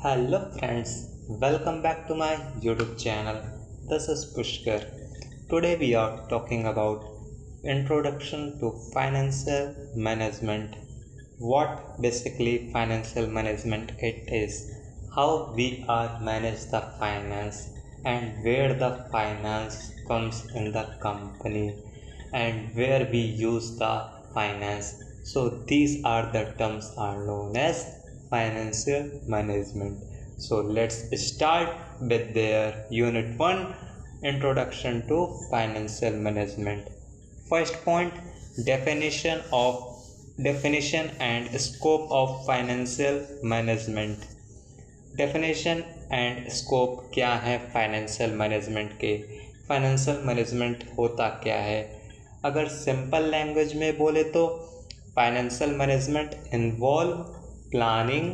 Hello friends, welcome back to my YouTube channel. This is Pushkar. Today we are talking about Introduction to Financial Management. What basically financial management it is, how we are manage the finance and where the finance comes in the company and where we use the finance. So these are the terms are known as financial management. So let's start with their unit 1, introduction to financial management. First point, definition and scope of financial management. Definition and scope क्या है financial management के, financial management होता क्या है। अगर simple language में बोले तो financial management involve planning,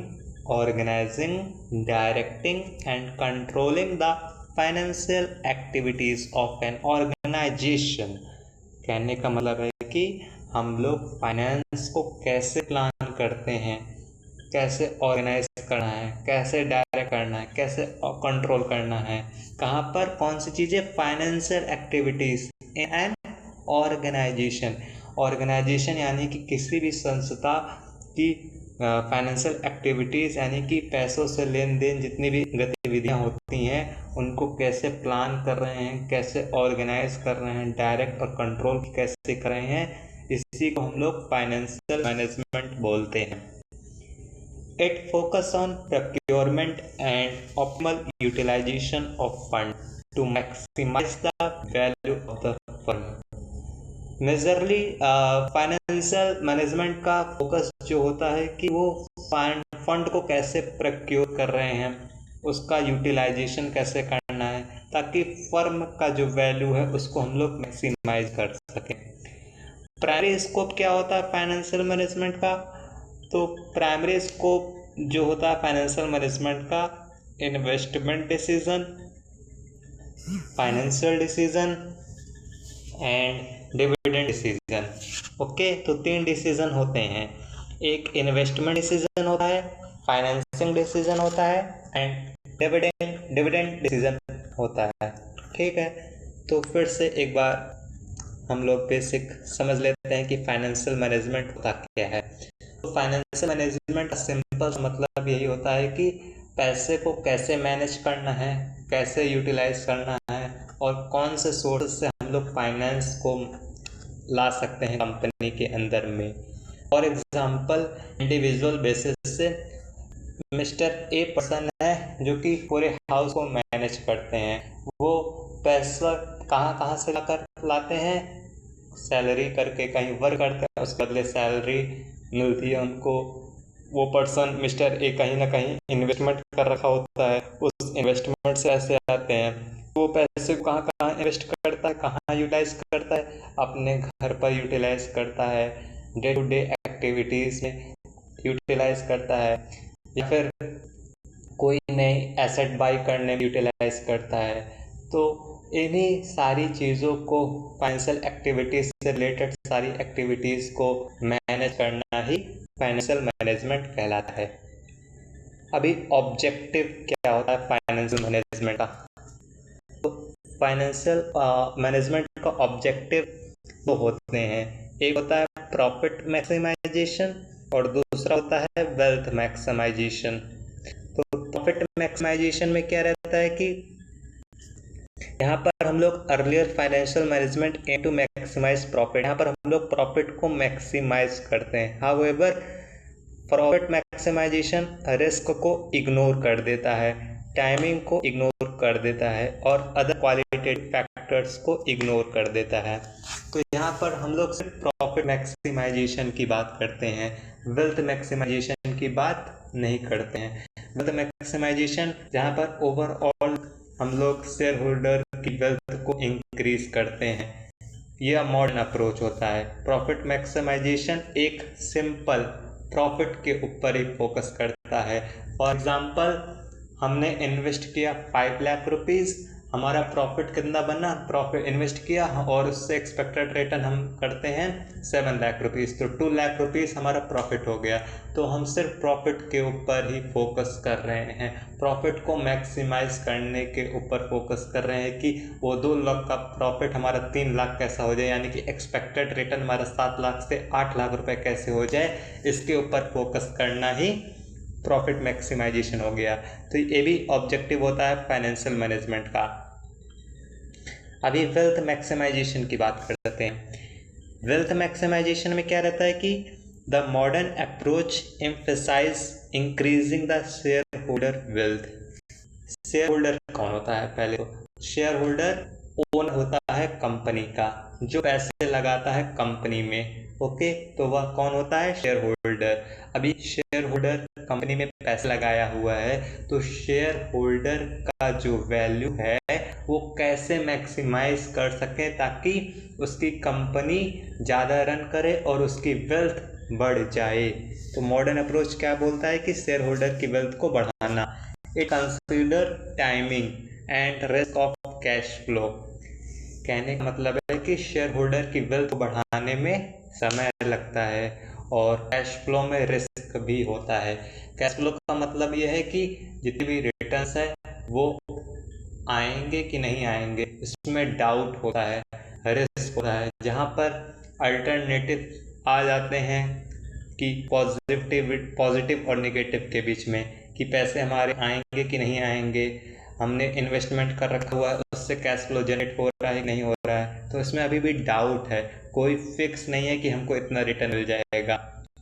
organising, directing and controlling the financial activities of an organisation. कहने का मतलब है कि हम लोग फाइनेंस को कैसे प्लान करते हैं, कैसे ऑर्गेनाइज करना है, कैसे डायरेक्ट करना है, कैसे कंट्रोल करना है, कहाँ पर कौन सी चीज़ें, financial activities in an organisation. Organisation यानी कि किसी भी संस्था की फाइनेंशियल एक्टिविटीज़ यानी कि पैसों से लेन देन जितनी भी गतिविधियाँ होती हैं उनको कैसे प्लान कर रहे हैं, कैसे ऑर्गेनाइज कर रहे हैं, डायरेक्ट और कंट्रोल कैसे कर रहे हैं, इसी को हम लोग फाइनेंशियल मैनेजमेंट बोलते हैं। It focus on procurement and optimal utilization of funds to maximize the value of the firm. Majorly financial management का फोकस जो होता है कि वो फंड को कैसे प्रक्योर कर रहे हैं, उसका यूटिलाइजेशन कैसे करना है ताकि फर्म का जो वैल्यू है उसको हम लोग मैक्सिमाइज कर सकें। प्राइमरी स्कोप क्या होता है फाइनेंशियल मैनेजमेंट का, तो प्राइमरी स्कोप जो होता है फाइनेंशियल मैनेजमेंट का, investment decision, financial decision and dividend decision. Okay, तो 3 डिसीजन होते हैं, एक इन्वेस्टमेंट डिसीजन होता है, फाइनेंसिंग डिसीजन होता है एंड डिविडेंड डिसीजन होता है। ठीक है, तो फिर से एक बार हम लोग बेसिक समझ लेते हैं कि फाइनेंशियल मैनेजमेंट होता क्या है। तो फाइनेंशियल मैनेजमेंट का सिंपल मतलब यही होता है कि पैसे को कैसे मैनेज करना है, कैसे यूटिलाइज करना है और कौन से सोर्स से हम लोग फाइनेंस को ला सकते हैं कंपनी के अंदर में। फॉर एग्जांपल, इंडिविजुअल बेसिस से मिस्टर ए पर्सन है जो कि पूरे हाउस को मैनेज करते हैं, वो पैसा कहाँ से लाते हैं, सैलरी करके कहीं वर्क करते हैं, उसके बदले सैलरी मिलती है उनको। वो पर्सन मिस्टर ए कहीं ना कहीं इन्वेस्टमेंट कर रखा होता है, उस इन्वेस्टमेंट से ऐसे आते हैं, वो पैसे को कहाँ इन्वेस्ट करता है, कहाँ यूटिलाइज करता है, अपने घर पर यूटिलाइज करता है, डे टू डे एक्टिविटीज़ में यूटिलाइज करता है, या फिर कोई नई एसेट बाई करने में यूटिलाइज करता है। तो इन्हीं सारी चीज़ों को, फाइनेंशियल एक्टिविटीज़ से रिलेटेड सारी एक्टिविटीज़ को मैनेज करना ही फाइनेंशियल मैनेजमेंट कहलाता है। अभी ऑब्जेक्टिव क्या होता है फाइनेंशियल मैनेजमेंट का, तो फाइनेंशियल मैनेजमेंट का ऑब्जेक्टिव दो होते हैं, एक होता है प्रॉफिट मैक्सिमाइजेशन और दूसरा होता है वेल्थ मैक्सिमाइजेशन। तो प्रॉफिट मैक्सिमाइजेशन में क्या रहता है कि यहाँ पर हम लोग earlier financial management aim to maximise profit, यहाँ पर हम लोग प्रॉफिट को मैक्सिमाइज करते हैं। हाउएवर प्रॉफिट मैक्सिमाइजेशन रिस्क को इग्नोर कर देता है, टाइमिंग को इग्नोर कर देता है और अदर क्वालिटेटिव फैक्टर्स को इग्नोर कर देता है। तो यहाँ पर हम लोग सिर्फ प्रॉफिट मैक्सिमाइजेशन की बात करते हैं, वेल्थ मैक्सिमाइजेशन की बात नहीं करते हैं। वेल्थ मैक्सिमाइजेशन जहाँ पर ओवरऑल हम लोग शेयर होल्डर की वेल्थ को इंक्रीज करते हैं, यह मॉडर्न अप्रोच होता है। प्रॉफिट मैक्सिमाइजेशन एक सिंपल प्रॉफिट के ऊपर ही फोकस करता है। फॉर एग्जांपल, हमने इन्वेस्ट किया 5 लाख रुपीज़, हमारा प्रॉफिट कितना बना, प्रॉफिट इन्वेस्ट किया और उससे एक्सपेक्टेड रिटर्न हम करते हैं 7 लाख रुपीज़, तो 2 लाख रुपीज़ हमारा प्रॉफिट हो गया। तो हम सिर्फ प्रॉफिट के ऊपर ही फोकस कर रहे हैं, प्रॉफिट को मैक्सिमाइज करने के ऊपर फोकस कर रहे हैं कि वो 2 लाख का प्रॉफिट हमारा 3 लाख कैसा हो जाए, यानी कि एक्सपेक्टेड रिटर्न हमारा 7 लाख से 8 लाख रुपए कैसे हो जाए, इसके ऊपर फोकस करना ही प्रॉफिट मैक्सिमाइजेशन हो गया। तो ये भी ऑब्जेक्टिव होता है फाइनेंशियल मैनेजमेंट का। अभी वेल्थ मैक्सिमाइजेशन की बात करते हैं। वेल्थ मैक्सिमाइजेशन में क्या रहता है कि the modern approach emphasise increasing the shareholder wealth. Shareholder कौन होता है? पहले तो शेयर होल्डर ओन होता है कंपनी का, जो पैसे लगाता है कंपनी में। ओके, तो वह कौन होता है? Share holder. अभी शेयर होल्डर कंपनी में पैसे लगाया हुआ है, तो शेयर होल्डर का जो वैल्यू है वो कैसे मैक्सिमाइज कर सके ताकि उसकी कंपनी ज़्यादा रन करे और उसकी वेल्थ बढ़ जाए। तो मॉडर्न अप्रोच क्या बोलता है कि शेयर होल्डर की वेल्थ को बढ़ाना। It consider timing and risk of cash flow. कहने का मतलब है कि शेयर होल्डर की वेल्थ को बढ़ाने में समय लगता है और कैश फ्लो में रिस्क भी होता है। कैश फ्लो का मतलब यह है कि जितनी भी रिटर्न्स है वो आएंगे कि नहीं आएंगे, इसमें डाउट होता है, रिस्क होता है। जहाँ पर अल्टरनेटिव आ जाते हैं कि पॉजिटिव और नेगेटिव के बीच में, कि पैसे हमारे आएंगे कि नहीं आएंगे, हमने इन्वेस्टमेंट कर रखा हुआ है उससे कैश फ्लो जनरेट हो रहा है कि नहीं हो रहा है, तो इसमें अभी भी डाउट है, कोई फिक्स नहीं है कि हमको इतना रिटर्न मिल जाएगा।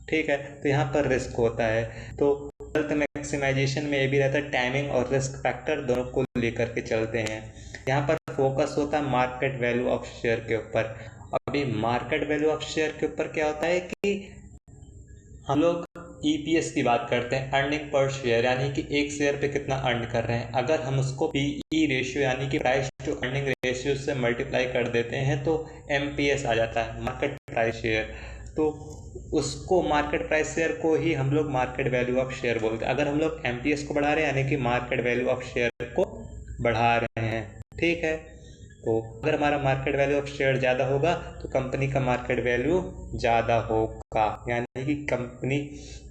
ठीक है, तो यहाँ पर रिस्क होता है। तो वेल्थ मैक्सिमाइजेशन में ये भी रहता है, टाइमिंग और रिस्क फैक्टर दोनों को लेकर के चलते हैं। यहाँ पर फोकस होता है मार्केट वैल्यू ऑफ शेयर के ऊपर। अभी मार्केट वैल्यू ऑफ शेयर के ऊपर क्या होता है कि हम लोग ईपीएस की बात करते हैं, अर्निंग पर शेयर, यानी कि एक शेयर पे कितना अर्न कर रहे हैं। अगर हम उसको पीई रेशियो यानी कि प्राइस टू अर्निंग रेशियो से मल्टीप्लाई कर देते हैं तो एमपीएस आ जाता है, मार्केट प्राइस शेयर। तो उसको मार्केट प्राइस शेयर को ही हम लोग मार्केट वैल्यू ऑफ शेयर बोलते हैं। अगर हम लोग एमपीएस को बढ़ा रहे हैं यानी कि मार्केट वैल्यू ऑफ शेयर को बढ़ा रहे हैं। ठीक है, तो अगर हमारा मार्केट वैल्यू ऑफ शेयर ज़्यादा होगा तो कंपनी का मार्केट वैल्यू ज़्यादा होगा, यानी कि कंपनी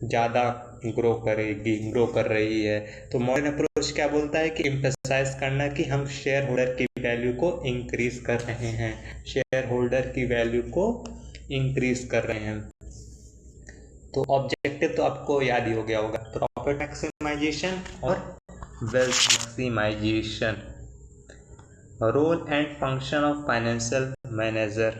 ज़्यादा ग्रो कर रही है। तो मॉडर्न अप्रोच क्या बोलता है कि एम्फसाइज करना कि हम शेयर होल्डर की वैल्यू को इंक्रीज कर रहे हैं, शेयर होल्डर की वैल्यू को इंक्रीज कर रहे हैं। तो ऑब्जेक्टिव तो आपको याद ही हो गया होगा, प्रॉफिट मैक्सिमाइजेशन और wealth maximisation. Role and function of financial manager.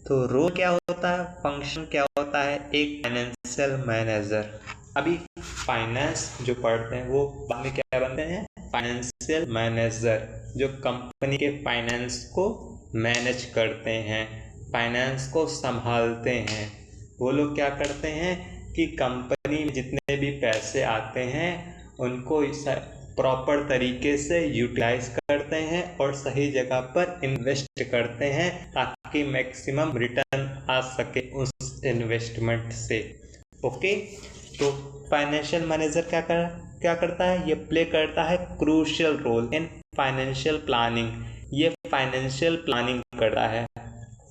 तो रोल क्या होता है, फंक्शन क्या होता है एक फाइनेंशियल मैनेजर। अभी फाइनेंस जो पढ़ते हैं वो बाद में क्या बनते हैं, फाइनेंशियल मैनेजर, जो कंपनी के फाइनेंस को मैनेज करते हैं, फाइनेंस को संभालते हैं। वो लोग क्या करते हैं कि कंपनी में जितने भी पैसे आते हैं उनको प्रॉपर तरीके से यूटिलाइज करते हैं और सही जगह पर इन्वेस्ट करते हैं ताकि मैक्सिमम रिटर्न आ सके उस इन्वेस्टमेंट से। ओके, तो फाइनेंशियल मैनेजर क्या करता है, ये प्ले करता है crucial role in financial planning. ये फाइनेंशियल प्लानिंग करता है,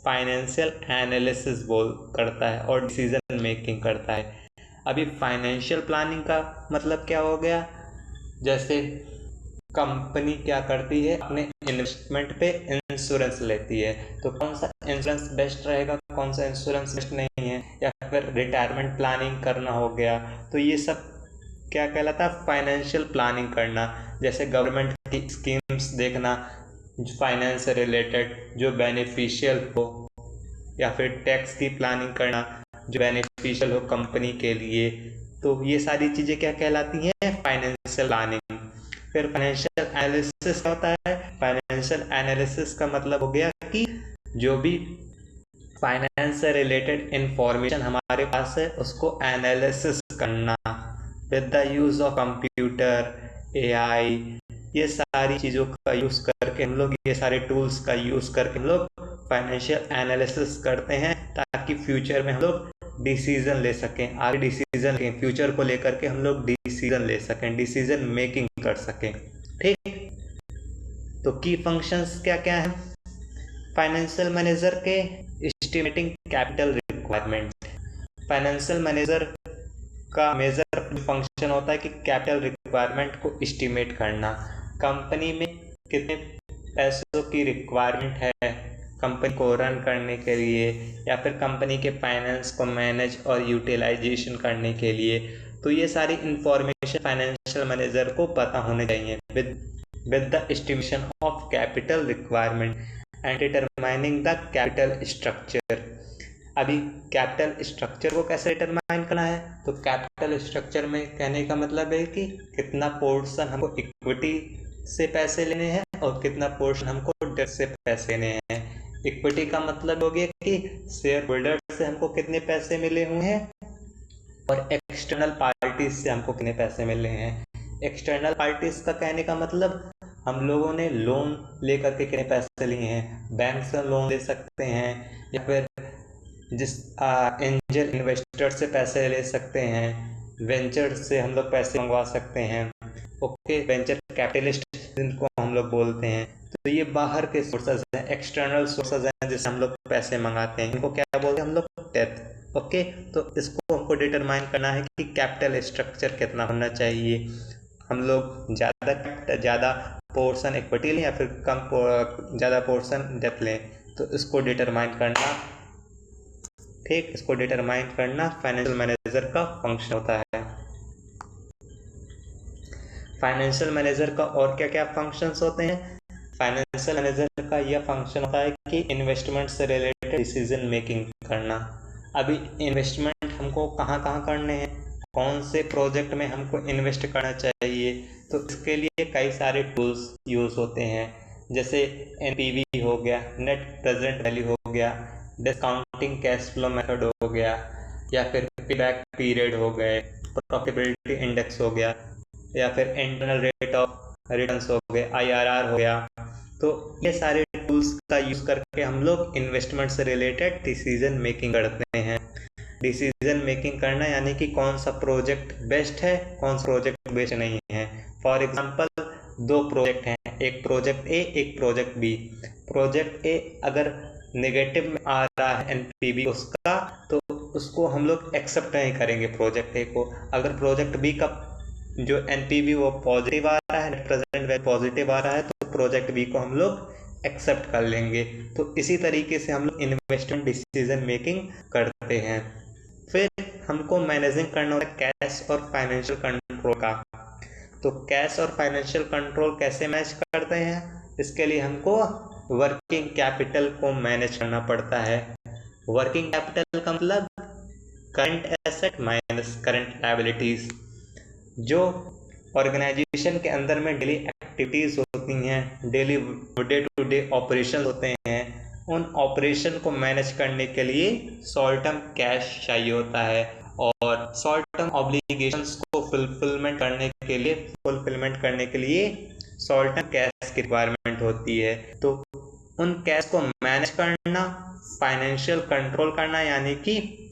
फाइनेंशियल एनालिसिस करता है और डिसीजन मेकिंग करता है। अभी फाइनेंशियल प्लानिंग का मतलब क्या हो गया, जैसे कंपनी क्या करती है, अपने इन्वेस्टमेंट पे इंश्योरेंस लेती है, तो कौन सा इंश्योरेंस बेस्ट रहेगा, कौन सा इंश्योरेंस बेस्ट नहीं है, या फिर रिटायरमेंट प्लानिंग करना हो गया, तो ये सब क्या कहलाता है, फाइनेंशियल प्लानिंग करना। जैसे गवर्नमेंट की स्कीम्स देखना फाइनेंस से रिलेटेड जो बेनिफिशियल हो, या फिर टैक्स की प्लानिंग करना जो बेनिफिशियल हो कंपनी के लिए, तो ये सारी चीज़ें क्या कहलाती हैं, फाइनेंशियल प्लानिंग। फिर फाइनेंशियल एनालिसिस क्या होता है, फाइनेंशियल एनालिसिस का मतलब हो गया कि जो भी फाइनेंस से रिलेटेड इंफॉर्मेशन हमारे पास है उसको एनालिसिस करना with the use of computer, AI, ये सारी चीज़ों का यूज़ करके हम लोग, ये सारे टूल्स का यूज़ करके हम लोग फाइनेंशियल एनालिसिस करते हैं ताकि फ्यूचर में हम लोग डिसीजन ले सकें, आगे डिसीजन लें, फ्यूचर को लेकर के हम लोग डिसीजन ले सकें, डिसीजन मेकिंग कर सकें। ठीक, तो की फंक्शंस क्या क्या हैं फाइनेंशियल मैनेजर के? Estimating capital requirement. Financial manager का मेजर फंक्शन होता है कि कैपिटल रिक्वायरमेंट को एस्टिमेट करना। कंपनी में कितने पैसों की रिक्वायरमेंट है कंपनी को रन करने के लिए, या फिर कंपनी के फाइनेंस को मैनेज और यूटिलाइजेशन करने के लिए, तो ये सारी इंफॉर्मेशन फाइनेंशियल मैनेजर को पता होने चाहिए with the estimation of capital requirement and determining the capital structure. अभी कैपिटल स्ट्रक्चर को कैसे डिटरमाइन करना है? तो कैपिटल स्ट्रक्चर में कहने का मतलब है कि कितना पोर्शन हमको इक्विटी से पैसे लेने हैं और कितना पोर्शन हमको डेट से पैसे लेने हैं। इक्विटी का मतलब हो गया कि शेयर होल्डर से हमको कितने पैसे मिले हुए हैं, और एक्सटर्नल पार्टीज से हमको कितने पैसे मिले हैं। एक्सटर्नल पार्टीज का कहने का मतलब हम लोगों ने लोन लेकर के कितने पैसे लिए हैं, बैंक से लोन ले सकते हैं, या फिर जिस एंजल इन्वेस्टर से पैसे ले सकते हैं, वेंचर से हम लोग पैसे मंगवा सकते हैं। ओके, वेंचर कैपिटलिस्ट जिनको हम लोग बोलते हैं। तो ये बाहर के सोर्सेज हैं, एक्सटर्नल सोर्सेज हैं जिससे हम लोग पैसे मंगाते हैं, इनको क्या बोलते हैं हम लोग? डेप्थ। ओके, तो इसको हमको डिटरमाइन करना है कि कैपिटल स्ट्रक्चर कितना होना चाहिए। हम लोग ज़्यादा पोर्शन इक्विटी लें या फिर ज़्यादा पोर्शन डेप्थ लें, तो इसको डिटरमाइन करना, ठीक, इसको डिटरमाइन करना फाइनेंशियल मैनेजर का फंक्शन होता है। फाइनेंशियल मैनेजर का और क्या क्या फंक्शंस होते हैं? फाइनेंशियल मैनेजर का यह फंक्शन होता है कि इन्वेस्टमेंट से रिलेटेड डिसीजन मेकिंग करना। अभी इन्वेस्टमेंट हमको कहाँ कहाँ करने हैं, कौन से प्रोजेक्ट में हमको इन्वेस्ट करना चाहिए, तो इसके लिए कई सारे टूल्स यूज़ होते हैं, जैसे NPV हो गया, नेट प्रेजेंट वैल्यू हो गया, डिस्काउंटिंग कैश फ्लो मेथड हो गया, या फिर पेबैक पीरियड हो गए, प्रॉफिटेबिलिटी इंडेक्स हो गया, या फिर इंटरनल रेट ऑफ रिटर्न्स हो गए, IRR हो गया। तो ये सारे टूल्स का यूज़ करके हम लोग इन्वेस्टमेंट से रिलेटेड डिसीजन मेकिंग करते हैं। डिसीजन मेकिंग करना यानी कि कौन सा प्रोजेक्ट बेस्ट है, कौन सा प्रोजेक्ट बेस्ट नहीं है। फॉर एग्जांपल 2 प्रोजेक्ट हैं, एक प्रोजेक्ट ए, एक प्रोजेक्ट बी। प्रोजेक्ट ए अगर नेगेटिव में आ रहा है NPV उसका, तो उसको हम लोग एक्सेप्ट नहीं करेंगे प्रोजेक्ट ए को। अगर प्रोजेक्ट बी का जो NPV वो पॉजिटिव आ रहा है, नेट प्रेजेंट वैल्यू पॉजिटिव आ रहा है, तो प्रोजेक्ट बी को हम लोग एक्सेप्ट कर लेंगे। तो इसी तरीके से हम लोग इन्वेस्टमेंट डिसीजन मेकिंग करते हैं। फिर हमको मैनेजिंग करना होता है कैश और फाइनेंशियल कंट्रोल का। तो कैश और फाइनेंशियल कंट्रोल कैसे मैनेज करते हैं? इसके लिए हमको वर्किंग कैपिटल को मैनेज करना पड़ता है। वर्किंग कैपिटल का मतलब current asset minus current liabilities. जो ऑर्गेनाइजेशन के अंदर में डेली एक्टिविटीज़ होती हैं, daily day to day operation होते हैं, उन ऑपरेशन को मैनेज करने के लिए शॉर्ट टर्म कैश चाहिए होता है, और शॉर्ट टर्म ऑब्लिगेशंस को फुलफिलमेंट करने के लिए शॉर्ट टर्म कैश की रिक्वायरमेंट होती है। तो उन कैश को मैनेज करना, फाइनेंशियल कंट्रोल करना, यानी कि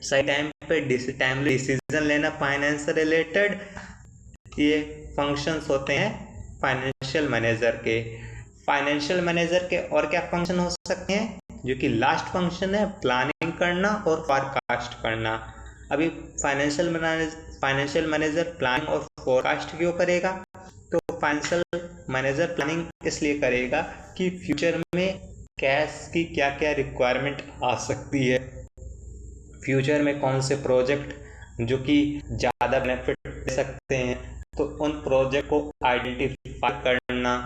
सही टाइम पे टाइमली डिसीजन लेना फाइनेंस से रिलेटेड, ये फंक्शंस होते हैं फाइनेंशियल मैनेजर के। फाइनेंशियल मैनेजर के और क्या फंक्शन हो सकते हैं, जो कि लास्ट फंक्शन है प्लानिंग करना और फोरकास्ट करना। अभी फाइनेंशियल मैनेजर प्लानिंग और फोरकास्ट क्यों करेगा? तो फाइनेंशियल मैनेजर प्लानिंग इसलिए करेगा कि फ्यूचर में कैश की क्या क्या रिक्वायरमेंट आ सकती है, फ्यूचर में कौन से प्रोजेक्ट जो कि ज़्यादा बेनिफिट दे सकते हैं, तो उन प्रोजेक्ट को आइडेंटिफाई करना,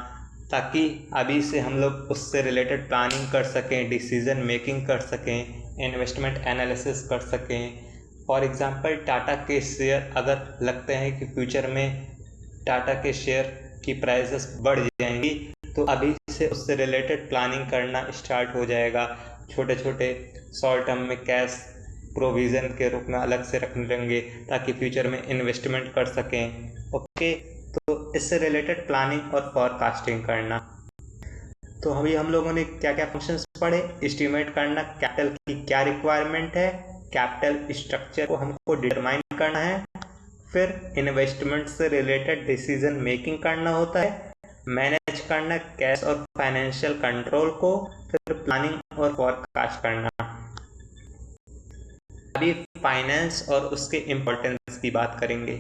ताकि अभी से हम लोग उससे रिलेटेड प्लानिंग कर सकें, डिसीजन मेकिंग कर सकें, इन्वेस्टमेंट एनालिसिस कर सकें। फॉर एग्जांपल टाटा के शेयर अगर लगते हैं कि फ्यूचर में टाटा के शेयर की प्राइसेस बढ़ जाएंगी, तो अभी से उससे रिलेटेड प्लानिंग करना स्टार्ट हो जाएगा। छोटे छोटे शॉर्ट टर्म में कैश प्रोविज़न के रूप में अलग से रखने लेंगे ताकि फ्यूचर में इन्वेस्टमेंट कर सकें। ओके, तो इससे रिलेटेड प्लानिंग और फॉरकास्टिंग करना। तो अभी हम लोगों ने क्या क्या फंक्शंस पढ़े? एस्टिमेट करना कैपिटल की क्या रिक्वायरमेंट है, कैपिटल स्ट्रक्चर को हमको डिटरमाइन करना है, फिर इन्वेस्टमेंट से रिलेटेड डिसीजन मेकिंग करना होता है, मैनेज करना कैश और फाइनेंशियल कंट्रोल को, फिर प्लानिंग और फॉरकास्ट करना। अभी फाइनेंस और उसके इम्पोर्टेंस की बात करेंगे।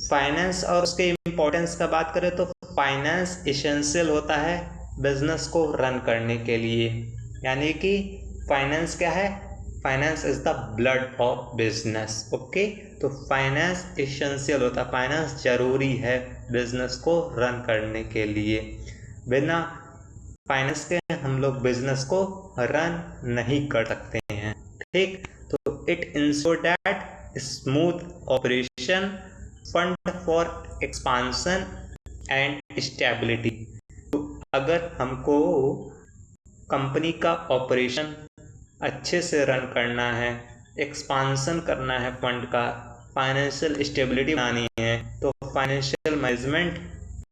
फाइनेंस और उसके इम्पोर्टेंस का बात करें तो फाइनेंस एसेंशियल होता है बिजनेस को रन करने के लिए, यानी कि फाइनेंस क्या है, finance is the blood of business. Okay, तो फाइनेंस एसेंशियल होता है, फाइनेंस जरूरी है बिजनेस को रन करने के लिए। बिना फाइनेंस के हम लोग बिजनेस को रन नहीं कर सकते हैं। ठीक, तो it ensure that smooth operation, fund for expansion and stability. तो अगर हमको कंपनी का ऑपरेशन अच्छे से रन करना है, एक्सपांशन करना है फंड का, फाइनेंशियल स्टेबिलिटी बनानी है, तो फाइनेंशियल मैनेजमेंट,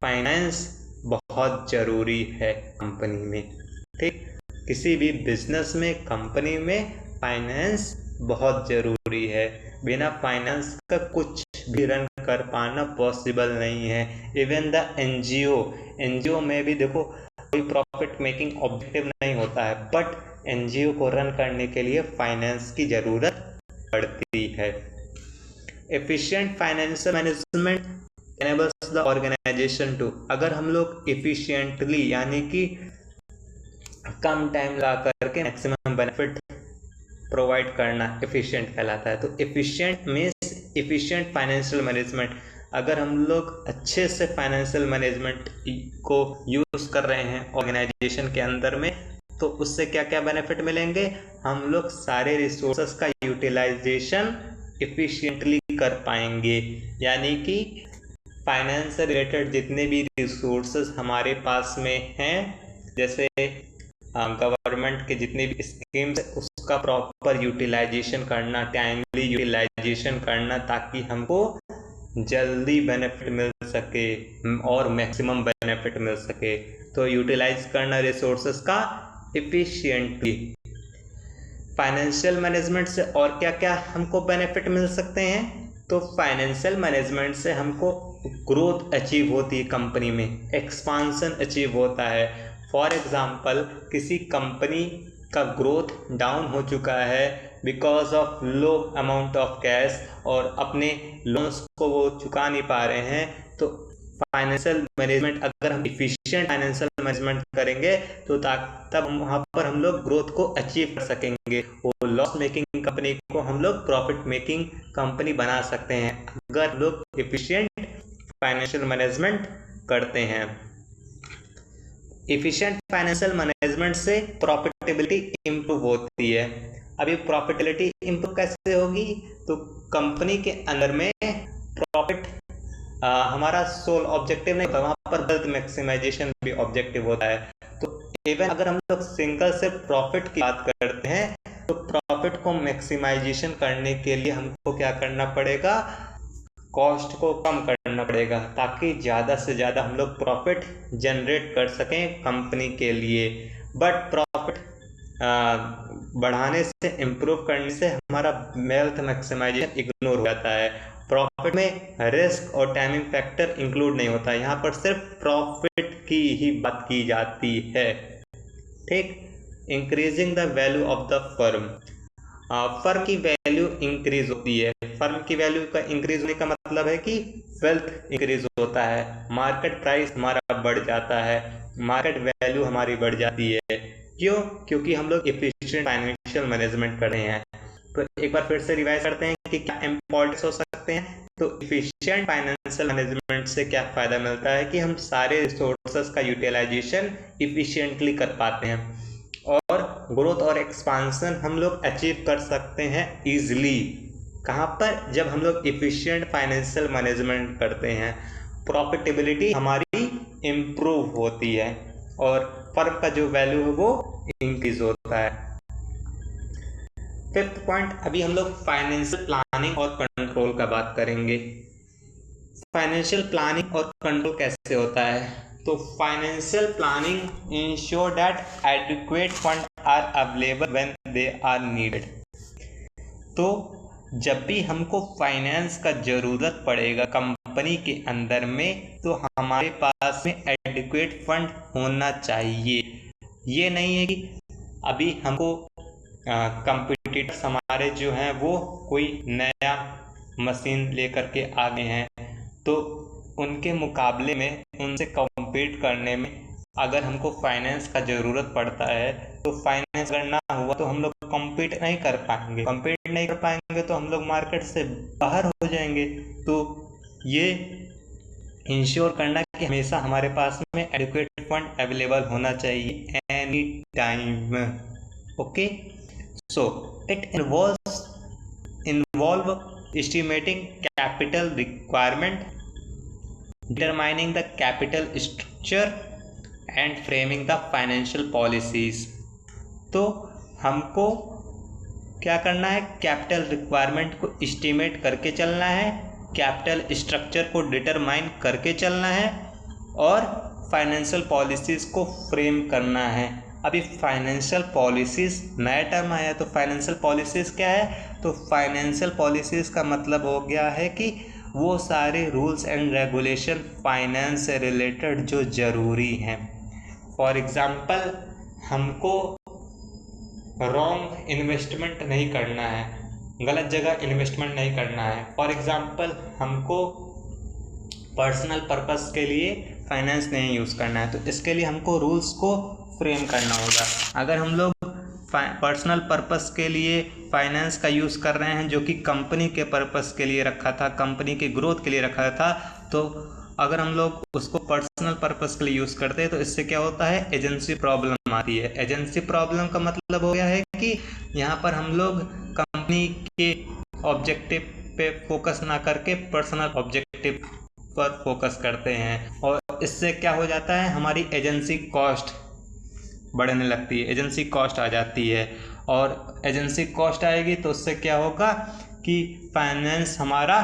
फाइनेंस बहुत ज़रूरी है कंपनी में। ठीक, किसी भी बिजनेस में, कंपनी में फाइनेंस बहुत ज़रूरी है। बिना फाइनेंस का कुछ भी रन कर पाना पॉसिबल नहीं है। इवन द एनजीओ में भी देखो कोई प्रॉफिट मेकिंग ऑब्जेक्टिव नहीं होता है, बट एनजीओ को रन करने के लिए फाइनेंस की ज़रूरत पड़ती है। Efficient financial management enables the organisation to, अगर हम लोग एफिशिएंटली यानी कि कम टाइम ला करके मैक्सिमम बेनिफिट प्रोवाइड करना एफिशिएंट कहलाता है। तो efficient means efficient financial management. अगर हम लोग अच्छे से फाइनेंशियल मैनेजमेंट को यूज़ कर रहे हैं ऑर्गेनाइजेशन के अंदर में, तो उससे क्या क्या बेनिफिट मिलेंगे, हम लोग सारे रिसोर्सेस का यूटिलाइजेशन एफिशिएंटली कर पाएंगे। यानी कि फाइनेंस से रिलेटेड जितने भी रिसोर्सेस हमारे पास में हैं, जैसे गवर्नमेंट के जितने भी स्कीम्स, उसका प्रॉपर यूटिलाइजेशन करना, टाइमली यूटिलाइजेशन करना, ताकि हमको जल्दी बेनिफिट मिल सके और मैक्सिमम बेनिफिट मिल सके। तो यूटिलाइज करना रिसोर्सेस का एफिशिएंटली। फाइनेंशियल मैनेजमेंट से और क्या क्या हमको बेनिफिट मिल सकते हैं, तो फाइनेंशियल मैनेजमेंट से हमको ग्रोथ अचीव होती है कंपनी में, एक्सपांशन अचीव होता है। फॉर एग्जांपल, किसी कंपनी का ग्रोथ डाउन हो चुका है because of low amount of cash और अपने लोन्स को वो चुका नहीं पा रहे हैं, तो फाइनेंशियल मैनेजमेंट, अगर हम इफिशिएंट फाइनेंशियल मैनेजमेंट करेंगे तो तब वहाँ पर हम लोग ग्रोथ को अचीव कर सकेंगे। वो लॉस मेकिंग कंपनी को हम लोग प्रॉफिट मेकिंग कंपनी बना सकते हैं, अगर हम लोग इफिशिएंट फाइनेंशियल मैनेजमेंट करते हैं। इफिशिएंट फाइनेंशियल मैनेजमेंट से प्रॉफिटेबिलिटी इम्प्रूव होती है। अभी प्रॉफिटेबिलिटी इम्प्रूव कैसे होगी, तो कंपनी के अंदर में प्रॉफिट हमारा सोल ऑब्जेक्टिव नहीं होता, वहाँ पर वेल्थ मैक्सिमाइजेशन भी ऑब्जेक्टिव होता है। तो इवन अगर हम लोग सिंगल से प्रॉफिट की बात करते हैं, तो प्रॉफिट को मैक्सिमाइजेशन करने के लिए हमको क्या करना पड़ेगा, कॉस्ट को कम करना पड़ेगा, ताकि ज़्यादा से ज़्यादा हम लोग प्रॉफिट जनरेट कर सकें कंपनी के लिए। बट प्रॉफिट बढ़ाने से, इम्प्रूव करने से हमारा वेल्थ मैक्सिमाइजेशन इग्नोर हो जाता है। प्रॉफिट में रिस्क और टाइमिंग फैक्टर इंक्लूड नहीं होता, यहाँ पर सिर्फ प्रॉफिट की ही बात की जाती है। ठीक, increasing the value of the firm, firm की वैल्यू इंक्रीज होती है। फर्म की वैल्यू का इंक्रीज होने का मतलब है कि वेल्थ इंक्रीज होता है, मार्केट प्राइस हमारा बढ़ जाता है, मार्केट वैल्यू हमारी बढ़ जाती है। क्यों? क्योंकि हम लोग एफिशिएंट फाइनेंशियल मैनेजमेंट कर रहे हैं। तो एक बार फिर से रिवाइज करते हैं कि क्या इम्पोर्टेंस हो सकते हैं। तो एफिशिएंट फाइनेंशियल मैनेजमेंट से क्या फ़ायदा मिलता है कि हम सारे रिसोर्सेस का यूटिलाइजेशन इफिशिएंटली कर पाते हैं, और ग्रोथ और एक्सपांशन हम लोग अचीव कर सकते हैं ईजिली। कहाँ पर? जब हम लोग एफिशिएंट फाइनेंशियल मैनेजमेंट करते हैं, प्रॉफिटेबिलिटी हमारी इम्प्रूव होती है और फर्म का जो वैल्यू है वो इंक्रीज होता है। फिफ्थ पॉइंट, अभी हम लोग फाइनेंशियल प्लानिंग और कंट्रोल का बात करेंगे। फाइनेंशियल प्लानिंग और कंट्रोल कैसे होता है, तो financial planning ensure that adequate fund are available when they are needed. तो जब भी हमको फाइनेंस का ज़रूरत पड़ेगा कंपनी कंपनी के अंदर में, तो हमारे पास में एडिक्वेट फंड होना चाहिए। ये नहीं है कि अभी हमको कंपटीटर्स हमारे जो हैं वो कोई नया मशीन लेकर के आ गए हैं, तो उनके मुकाबले में उनसे कॉम्पीट करने में अगर हमको फाइनेंस का ज़रूरत पड़ता है, तो फाइनेंस अगर ना हुआ तो हम लोग कॉम्पीट नहीं कर पाएंगे तो हम लोग मार्केट से बाहर हो जाएंगे। तो ये इंश्योर करना कि हमेशा हमारे पास में एडिक्वेट फंड अवेलेबल होना चाहिए any time. Okay, so it involve estimating capital requirement, determining the capital structure and framing the financial policies. तो हमको क्या करना है, कैपिटल रिक्वायरमेंट को एस्टिमेट करके चलना है, कैपिटल स्ट्रक्चर को डिटरमाइन करके चलना है और फाइनेंशियल पॉलिसीज़ को फ्रेम करना है। अभी फाइनेंशियल पॉलिसीज़ नया टर्म आया, तो फाइनेंशियल पॉलिसीज़ क्या है, तो फाइनेंशियल पॉलिसीज़ का मतलब हो गया है कि वो सारे रूल्स एंड रेगुलेशन फाइनेंस से रिलेटेड जो ज़रूरी हैं। फॉर एग्ज़ाम्पल, हमको रॉन्ग इन्वेस्टमेंट नहीं करना है, गलत जगह इन्वेस्टमेंट नहीं करना है। फॉर एग्ज़ाम्पल, हमको पर्सनल पर्पस के लिए फाइनेंस नहीं यूज़ करना है, तो इसके लिए हमको रूल्स को फ्रेम करना होगा। अगर हम लोग पर्सनल पर्पस के लिए फाइनेंस का यूज़ कर रहे हैं जो कि कंपनी के पर्पस के लिए रखा था, कंपनी के ग्रोथ के लिए रखा था, तो अगर हम लोग उसको पर्सनल पर्पस के लिए यूज़ करते हैं तो इससे क्या होता है, एजेंसी प्रॉब्लम आती है। एजेंसी प्रॉब्लम का मतलब हो गया है कि यहाँ पर हम लोग कंपनी के ऑब्जेक्टिव पे फोकस ना करके पर्सनल ऑब्जेक्टिव पर फोकस करते हैं, और इससे क्या हो जाता है, हमारी एजेंसी कॉस्ट बढ़ने लगती है, एजेंसी कॉस्ट आ जाती है, और एजेंसी कॉस्ट आएगी तो उससे क्या होगा कि फाइनेंस हमारा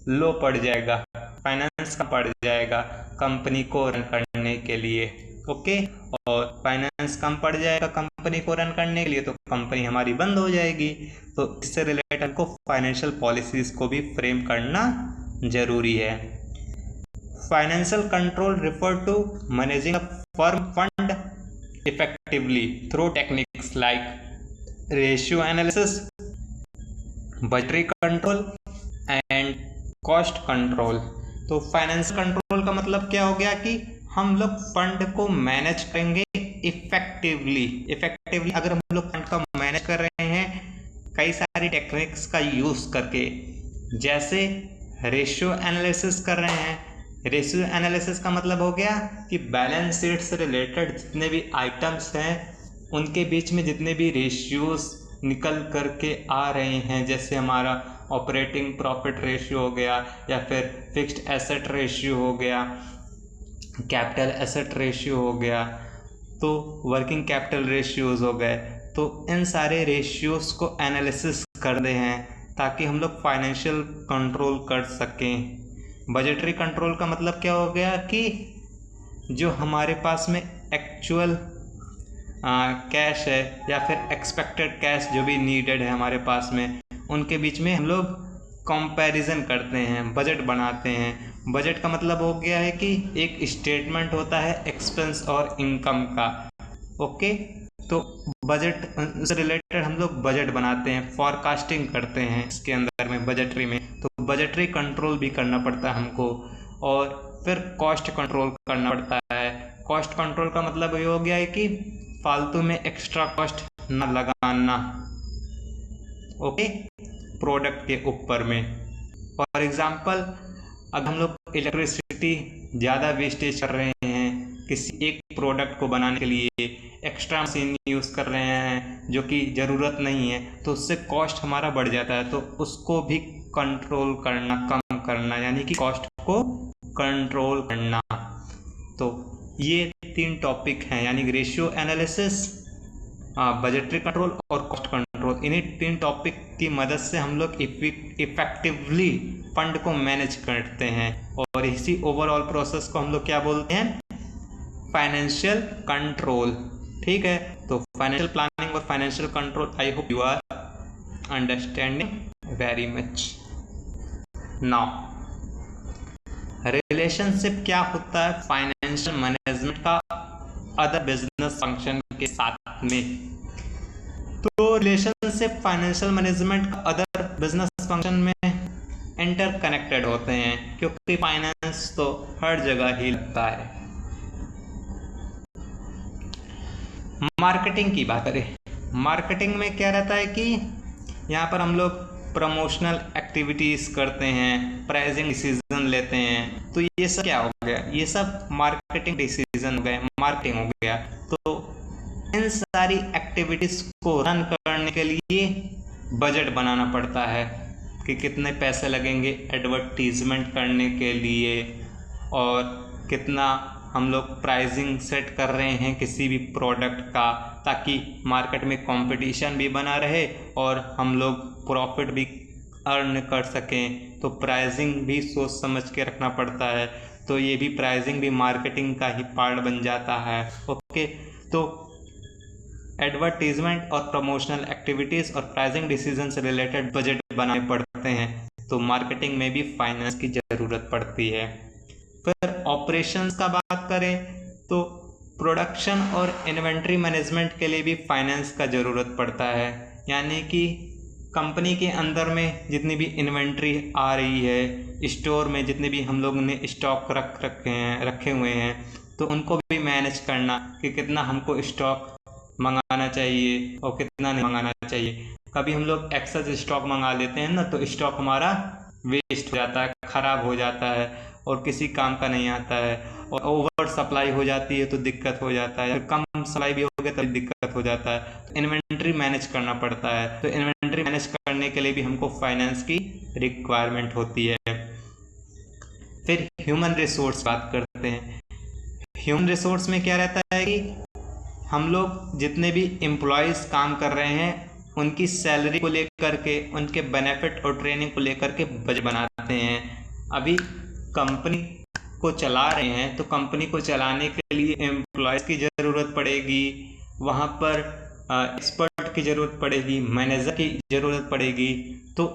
लो पड़ जाएगा, फाइनेंस कम पड़ जाएगा कंपनी को रन करने के लिए। ओके, और फाइनेंस कम पड़ जाएगा कंपनी को रन करने के लिए तो कंपनी हमारी बंद हो जाएगी। तो इससे रिलेटेड हमको फाइनेंशियल पॉलिसीज़ को भी फ्रेम करना ज़रूरी है। Financial control refer to managing firm fund effectively through techniques like ratio analysis, budgetary control and cost control। तो फाइनेंशियल कंट्रोल का मतलब क्या हो गया कि हम लोग फंड को मैनेज करेंगे इफेक्टिवली। अगर हम लोग फंड का मैनेज कर रहे हैं कई सारी टेक्निक्स का यूज़ करके, जैसे रेशियो एनालिसिस कर रहे हैं। रेशियो एनालिसिस का मतलब हो गया कि बैलेंस शीट से रिलेटेड जितने भी आइटम्स हैं उनके बीच में जितने भी रेशियोज निकल करके आ रहे हैं, जैसे हमारा ऑपरेटिंग प्रॉफिट रेशियो हो गया, या फिर फिक्स्ड एसेट रेशियो हो गया, कैपिटल एसेट रेशियो हो गया, तो वर्किंग कैपिटल रेशियोज हो गए। तो इन सारे रेशियोज को एनालिसिस करते हैं ताकि हम लोग फाइनेंशियल कंट्रोल कर सकें। बजटरी कंट्रोल का मतलब क्या हो गया कि जो हमारे पास में एक्चुअल कैश है या फिर एक्सपेक्टेड कैश जो भी नीडेड है हमारे पास में, उनके बीच में हम लोग कंपैरिजन करते हैं, बजट बनाते हैं। बजट का मतलब हो गया है कि एक स्टेटमेंट होता है एक्सपेंस और इनकम का। ओके, तो बजट से रिलेटेड हम लोग बजट बनाते हैं, फॉरकास्टिंग करते हैं इसके अंदर में, बजटरी में। तो बजटरी कंट्रोल भी करना पड़ता है हमको, और फिर कॉस्ट कंट्रोल करना पड़ता है। कॉस्ट कंट्रोल का मतलब ये हो गया है कि फालतू में एक्स्ट्रा कॉस्ट ना लगाना, ओके, प्रोडक्ट के ऊपर में। फॉर एग्जांपल, अगर हम लोग इलेक्ट्रिसिटी ज़्यादा वेस्टेज कर रहे हैं किसी एक प्रोडक्ट को बनाने के लिए, एक्स्ट्रा मशीन यूज़ कर रहे हैं जो कि ज़रूरत नहीं है, तो उससे कॉस्ट हमारा बढ़ जाता है। तो उसको भी कंट्रोल करना, कम करना, यानी कि कॉस्ट को कंट्रोल करना। तो ये 3 टॉपिक हैं, यानी रेशियो एनालिसिस, बजटरी कंट्रोल और कॉस्ट कंट्रोल। इन्हीं 3 टॉपिक की मदद से हम लोग इफेक्टिवली फंड को मैनेज करते हैं, और इसी ओवरऑल प्रोसेस को हम लोग क्या बोलते हैं, फाइनेंशियल कंट्रोल। ठीक है, तो फाइनेंशियल प्लानिंग और financial control, I hope you are understanding very much now. Relationship क्या होता है फाइनेंशियल मैनेजमेंट का अदर बिजनेस फंक्शन के साथ में? तो रिलेशनशिप फाइनेंशियल मैनेजमेंट का अदर बिजनेस फंक्शन में इंटरकनेक्टेड होते हैं, क्योंकि फाइनेंस तो हर जगह ही लगता है। मार्केटिंग की बात करें, मार्केटिंग में क्या रहता है कि यहाँ पर हम लोग प्रमोशनल एक्टिविटीज़ करते हैं, प्राइसिंग डिसीजन लेते हैं। तो ये सब क्या हो गया, ये सब मार्केटिंग डिसीजन हो गए, मार्केटिंग हो गया। तो इन सारी एक्टिविटीज़ को रन करने के लिए बजट बनाना पड़ता है कि कितने पैसे लगेंगे एडवर्टीजमेंट करने के लिए, और कितना हम लोग प्राइसिंग सेट कर रहे हैं किसी भी प्रोडक्ट का, ताकि मार्केट में कंपटीशन भी बना रहे और हम लोग प्रॉफिट भी अर्न कर सकें। तो प्राइसिंग भी सोच समझ के रखना पड़ता है। तो ये भी प्राइसिंग भी मार्केटिंग का ही पार्ट बन जाता है। ओके, तो एडवर्टीजमेंट और प्रमोशनल एक्टिविटीज़ और प्राइसिंग डिसीजन से रिलेटेड बजट बनाने पड़ते हैं। तो मार्केटिंग में भी फाइनेंस की ज़रूरत पड़ती है। फिर ऑपरेशंस का बात करें तो प्रोडक्शन और इन्वेंट्री मैनेजमेंट के लिए भी फाइनेंस का ज़रूरत पड़ता है। यानी कि कंपनी के अंदर में जितनी भी इन्वेंट्री आ रही है, स्टोर में जितने भी हम लोग ने स्टॉक रखे हुए हैं, तो उनको भी मैनेज करना कि कितना हमको स्टॉक मंगाना चाहिए और कितना नहीं मंगाना चाहिए। कभी हम लोग एक्सेस स्टॉक मंगा लेते हैं ना, तो स्टॉक हमारा वेस्ट हो जाता है, ख़राब हो जाता है और किसी काम का नहीं आता है। और ओवर सप्लाई हो जाती है तो दिक्कत हो जाता है, कम सप्लाई भी हो गया तभी दिक्कत हो जाता है। तो इन्वेंट्री मैनेज करना पड़ता है। तो इन्वेंट्री मैनेज करने के लिए भी हमको फाइनेंस की रिक्वायरमेंट होती है। फिर ह्यूमन रिसोर्स बात करते हैं। ह्यूमन रिसोर्स में क्या रहता है कि हम लोग जितने भी एम्प्लॉयज़ काम कर रहे हैं उनकी सैलरी को लेकर के, उनके बेनिफिट और ट्रेनिंग को लेकर के बजट बनाते हैं। अभी कंपनी को चला रहे हैं तो कंपनी को चलाने के लिए एम्प्लॉयज़ की ज़रूरत पड़ेगी, वहाँ पर एक्सपर्ट की ज़रूरत पड़ेगी, मैनेजर की ज़रूरत पड़ेगी। तो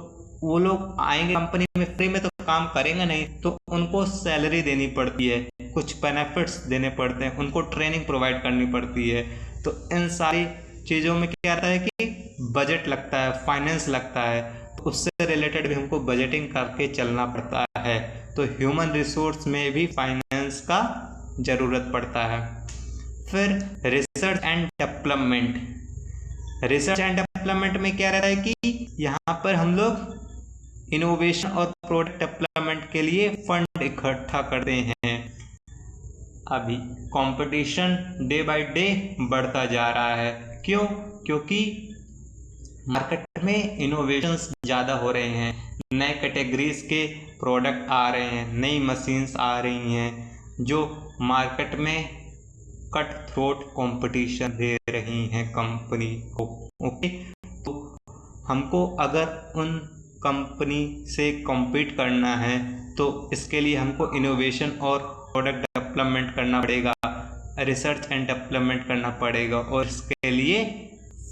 वो लोग आएंगे कंपनी में, फ्री में तो काम करेंगे नहीं, तो उनको सैलरी देनी पड़ती है, कुछ बेनिफिट्स देने पड़ते हैं, उनको ट्रेनिंग प्रोवाइड करनी पड़ती है। तो इन सारी चीज़ों में क्या आता है कि बजट लगता है, फाइनेंस लगता है। तो उससे रिलेटेड भी हमको बजटिंग करके चलना पड़ता है। तो ह्यूमन रिसोर्स में भी फाइनेंस का ज़रूरत पड़ता है। फिर research and development. Research and development में क्या रहता है कि यहाँ पर हम लोग इनोवेशन और प्रोडक्ट डेवलपमेंट के लिए फंड इकट्ठा करते हैं। अभी कंपटीशन डे बाय डे बढ़ता जा रहा है। क्यों? क्योंकि मार्केट में इनोवेशंस ज़्यादा हो रहे हैं, नए कैटेगरीज के प्रोडक्ट आ रहे हैं, नई मशीन्स आ रही हैं जो मार्केट में कट थ्रोट कंपटीशन दे रही हैं कंपनी को। ओके, तो हमको अगर उन कंपनी से कॉम्पीट करना है तो इसके लिए हमको इनोवेशन और प्रोडक्ट डेवलपमेंट करना पड़ेगा, रिसर्च एंड डेवलपमेंट करना पड़ेगा, और इसके लिए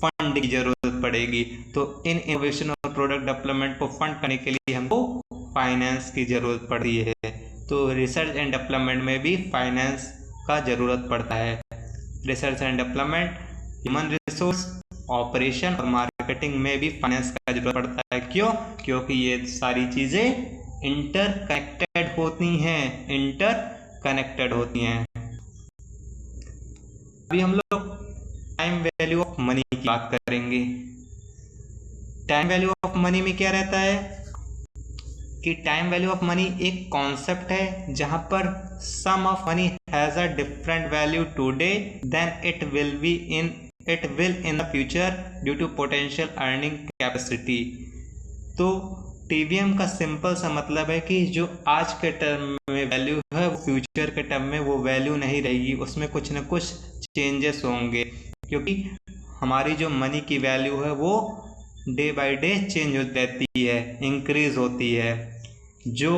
फंड की ज़रूरत पड़ेगी। तो इन इनोवेशन और प्रोडक्ट डेवलपमेंट को फंड करने के लिए हमको फाइनेंस की ज़रूरत पड़ती है। तो रिसर्च एंड डेवलपमेंट में भी फाइनेंस का ज़रूरत पड़ता है। Research and development, human resource, operation और मार्केटिंग में भी फाइनेंस का ज़रूरत पड़ता है। क्यों? क्योंकि ये सारी चीज़ें इंटरकनेक्टेड होती हैं। अभी हम लोग टाइम वैल्यू ऑफ मनी की बात करेंगे। टाइम वैल्यू ऑफ मनी में क्या रहता है कि टाइम वैल्यू ऑफ मनी एक कॉन्सेप्ट है जहां पर sum of money has a different value today than it will in the future due to potential earning capacity. तो टीवीएम का सिंपल सा मतलब है कि जो आज के टर्म में वैल्यू है वो फ्यूचर के टर्म में वो वैल्यू नहीं रहेगी, उसमें कुछ न कुछ चेंजेस होंगे, क्योंकि हमारी जो मनी की वैल्यू है वो डे बाय डे चेंज हो रहती है, इंक्रीज होती है। जो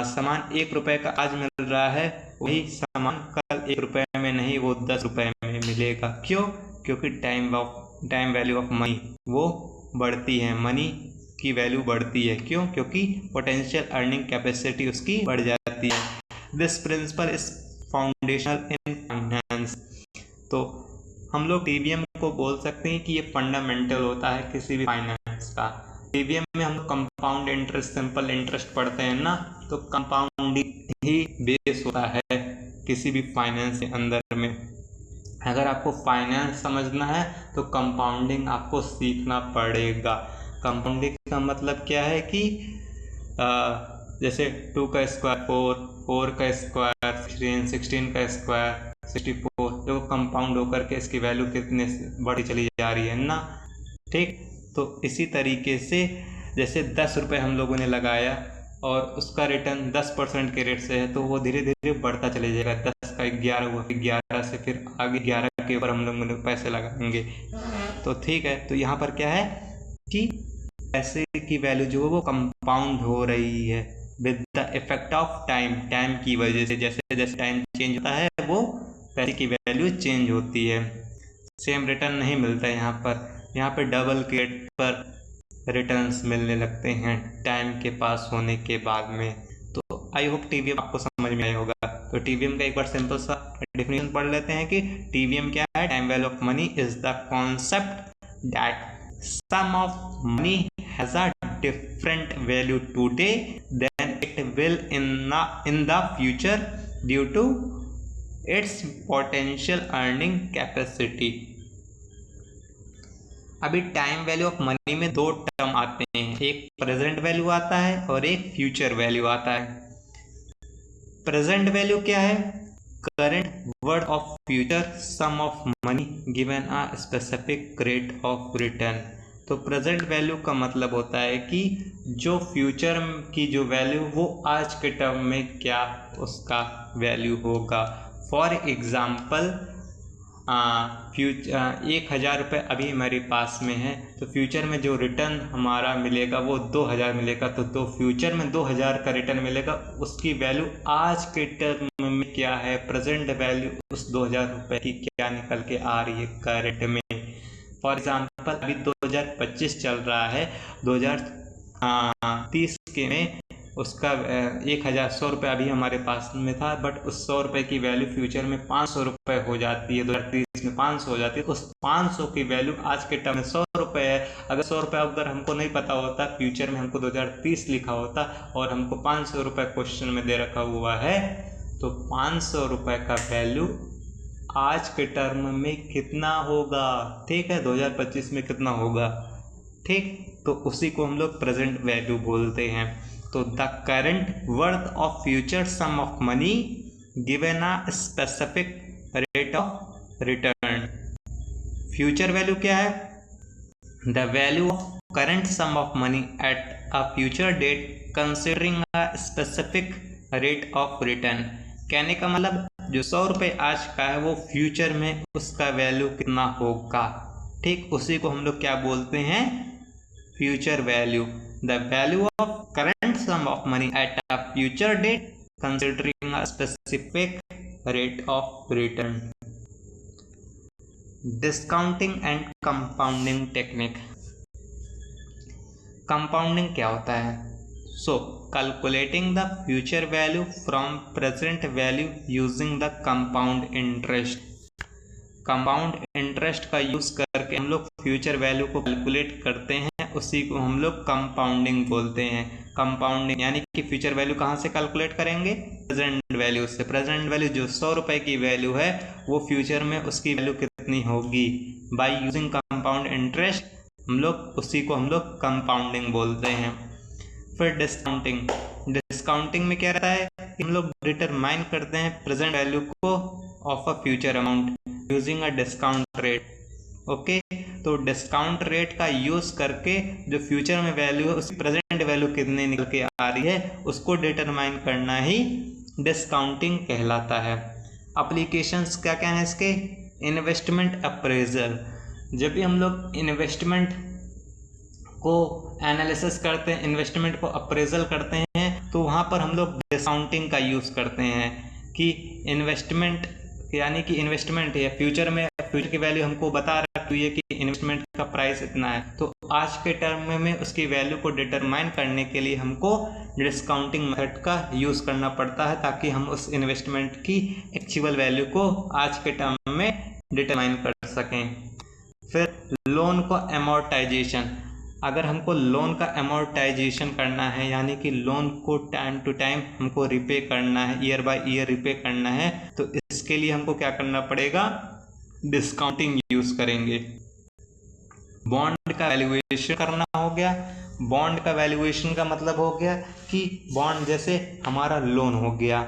सामान 1 रुपये का आज मिल रहा है वही सामान कल 1 रुपये में नहीं, वो 10 रुपये में मिलेगा। क्यों? क्योंकि टाइम वैल्यू ऑफ मनी वो बढ़ती है, मनी की वैल्यू बढ़ती है। क्यों? क्योंकि पोटेंशियल अर्निंग कैपेसिटी उसकी बढ़ जाती है। This principle is foundational in finance. तो हम लोग टीवीएम को बोल सकते हैं कि ये फंडामेंटल होता है किसी भी फाइनेंस का। टीवीएम में हम कंपाउंड इंटरेस्ट, सिंपल इंटरेस्ट पढ़ते हैं ना, तो कंपाउंडिंग ही बेस होता है किसी भी फाइनेंस के अंदर में। अगर आपको फाइनेंस समझना है तो कंपाउंडिंग आपको सीखना पड़ेगा। कंपाउंडिंग का मतलब क्या है कि जैसे 2 का स्क्वायर 4, 4 का स्क्वायर 16, 16 का स्क्वायर 64, जो कंपाउंड होकर के इसकी वैल्यू कितने बढ़ी चली जा रही है ना। ठीक, तो इसी तरीके से जैसे 10 रुपये हम लोगों ने लगाया और उसका रिटर्न 10% के रेट से है, तो वो धीरे धीरे बढ़ता चले जाएगा। 10 का 11 हुआ, फिर 11 से फिर आगे 11 के ऊपर हम लोग पैसे लगाएंगे। तो ठीक है, तो यहाँ पर क्या है कि पैसे की वैल्यू जो है वो कंपाउंड हो रही है with the effect of time. Time की वजह से जैसे जैसे टाइम चेंज होता है वो पैसे की वैल्यू चेंज होती है। सेम रिटर्न नहीं मिलता है यहाँ पर डबल के रेट पर रिटर्न्स मिलने लगते हैं टाइम के पास होने के बाद में। तो आई होप टीवीएम आपको समझ में आया होगा। तो टीवीएम का एक बार सिंपल सा डेफिनेशन पढ़ लेते हैं कि टीवीएम क्या है। Time value of money is the concept that sum of money has a different value today than it will in the future due to its potential earning capacity। अभी time value of money में 2 term आते हैं, एक present value आता है और एक future value आता है। प्रेजेंट वैल्यू क्या है? Current worth of future sum of money given a specific rate of return. तो प्रेजेंट वैल्यू का मतलब होता है कि जो फ्यूचर की जो वैल्यू वो आज के टर्म में क्या उसका वैल्यू होगा। फॉर एग्ज़ाम्पल फ्यूचर 1000 रुपये अभी हमारे पास में है, तो फ्यूचर में जो रिटर्न हमारा मिलेगा वो 2000 मिलेगा। तो फ्यूचर में 2000 का रिटर्न मिलेगा, उसकी वैल्यू आज के टर्म में क्या है, प्रेजेंट वैल्यू उस 2000 रुपये की क्या निकल के आ रही है करंट में। फॉर एग्जाम्पल अभी 2025 चल रहा है, 2030 के में उसका 1100 रुपये अभी हमारे पास में था, बट उस 100 रुपये की वैल्यू फ्यूचर में 500 रुपये हो जाती है। 2030 में 500 हो जाती है। उस 500 की वैल्यू आज के टर्म में 100 रुपये है। अगर 100 रुपये अगर हमको नहीं पता होता, फ्यूचर में हमको 2030 लिखा होता और हमको 500 रुपये क्वेश्चन में दे रखा हुआ है, तो 500 रुपये का वैल्यू आज के टर्म में कितना होगा। ठीक है, 2025 में कितना होगा। ठीक, तो उसी को हम लोग प्रेजेंट वैल्यू बोलते हैं। तो the current worth of future sum of money given a specific rate of return. Future value क्या है? The value of current sum of money at a future date considering a specific rate of return. कहने का मतलब जो 100 रुपये आज का है वो फ्यूचर में उसका वैल्यू कितना होगा। ठीक, उसी को हम लोग क्या बोलते हैं? Future value. The value of current sum of money at a future date considering a specific rate of return. Discounting and compounding technique. Compounding क्या होता है? So, calculating the future value from present value using the compound interest। Compound interest का use करके हम लोग future value को calculate करते हैं, उसी को हम लोग कंपाउंडिंग बोलते हैं। कंपाउंडिंग यानी कि फ्यूचर वैल्यू कहाँ से कैलकुलेट करेंगे? प्रेजेंट वैल्यू से। प्रेजेंट वैल्यू जो 100 रुपये की वैल्यू है वो फ्यूचर में उसकी वैल्यू कितनी होगी। बाय यूजिंग कंपाउंड इंटरेस्ट हम लोग उसी को हम लोग कंपाउंडिंग बोलते हैं। फिर डिस्काउंटिंग में क्या रहता है कि हम लोग डिटरमाइन करते हैं प्रेजेंट वैल्यू को of a future amount using a discount rate. Okay, तो डिस्काउंट रेट का यूज़ करके जो फ्यूचर में वैल्यू है उसकी प्रेजेंट वैल्यू कितनी निकल के आ रही है उसको डिटरमाइन करना ही डिस्काउंटिंग कहलाता है। एप्लीकेशंस क्या क्या है इसके? Investment appraisal. जब भी हम लोग इन्वेस्टमेंट को एनालिसिस करते हैं, इन्वेस्टमेंट को अप्रेजल करते हैं, तो वहाँ पर हम लोग डिस्काउंटिंग का यूज़ करते हैं कि इन्वेस्टमेंट यानी कि इन्वेस्टमेंट है, फ्यूचर की वैल्यू हमको बता रखी है कि इन्वेस्टमेंट का प्राइस इतना है, तो आज के टर्म में उसकी वैल्यू को डिटरमाइन करने के लिए हमको डिस्काउंटिंग मेथड का यूज़ करना पड़ता है, ताकि हम उस इन्वेस्टमेंट की एक्चुअल वैल्यू को आज के टर्म में डिटरमाइन कर सकें। फिर लोन को अमोर्टाइजेशन, अगर हमको लोन का अमोर्टाइजेशन करना है, यानी कि लोन को टाइम टू टाइम हमको रिपे करना है, ईयर बाय ईयर रिपे करना है, तो इसके लिए हमको क्या करना पड़ेगा, डिस्काउंटिंग यूज़ करेंगे। बॉन्ड का वैल्यूएशन करना हो गया। बॉन्ड का वैल्यूएशन का मतलब हो गया कि बॉन्ड जैसे हमारा लोन हो गया,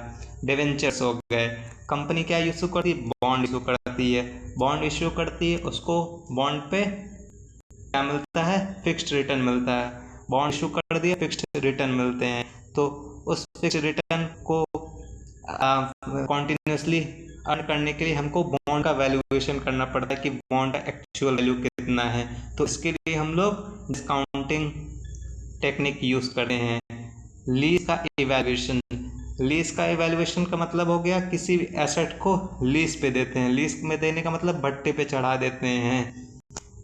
डिवेंचर्स हो गए, कंपनी क्या इशू करती है, बॉन्ड इशू करती है। बॉन्ड इशू करती है, उसको बॉन्ड पे क्या मिलता है, फिक्स्ड रिटर्न मिलता है। बॉन्ड इशू कर दिया, फिक्स्ड रिटर्न मिलते हैं, तो उस फिक्स्ड रिटर्न को कॉन्टिन्यूसली अर्न करने के लिए हमको बॉन्ड का वैल्यूएशन करना पड़ता है कि बॉन्ड का एक्चुअल वैल्यू कितना है। तो इसके लिए हम लोग डिस्काउंटिंग टेक्निक यूज़ करते हैं। लीज का इवैल्यूएशन, लीज का इवैल्यूएशन का मतलब हो गया किसी भी एसेट को लीज पे देते हैं। लीज में देने का मतलब भट्टे पे चढ़ा देते हैं,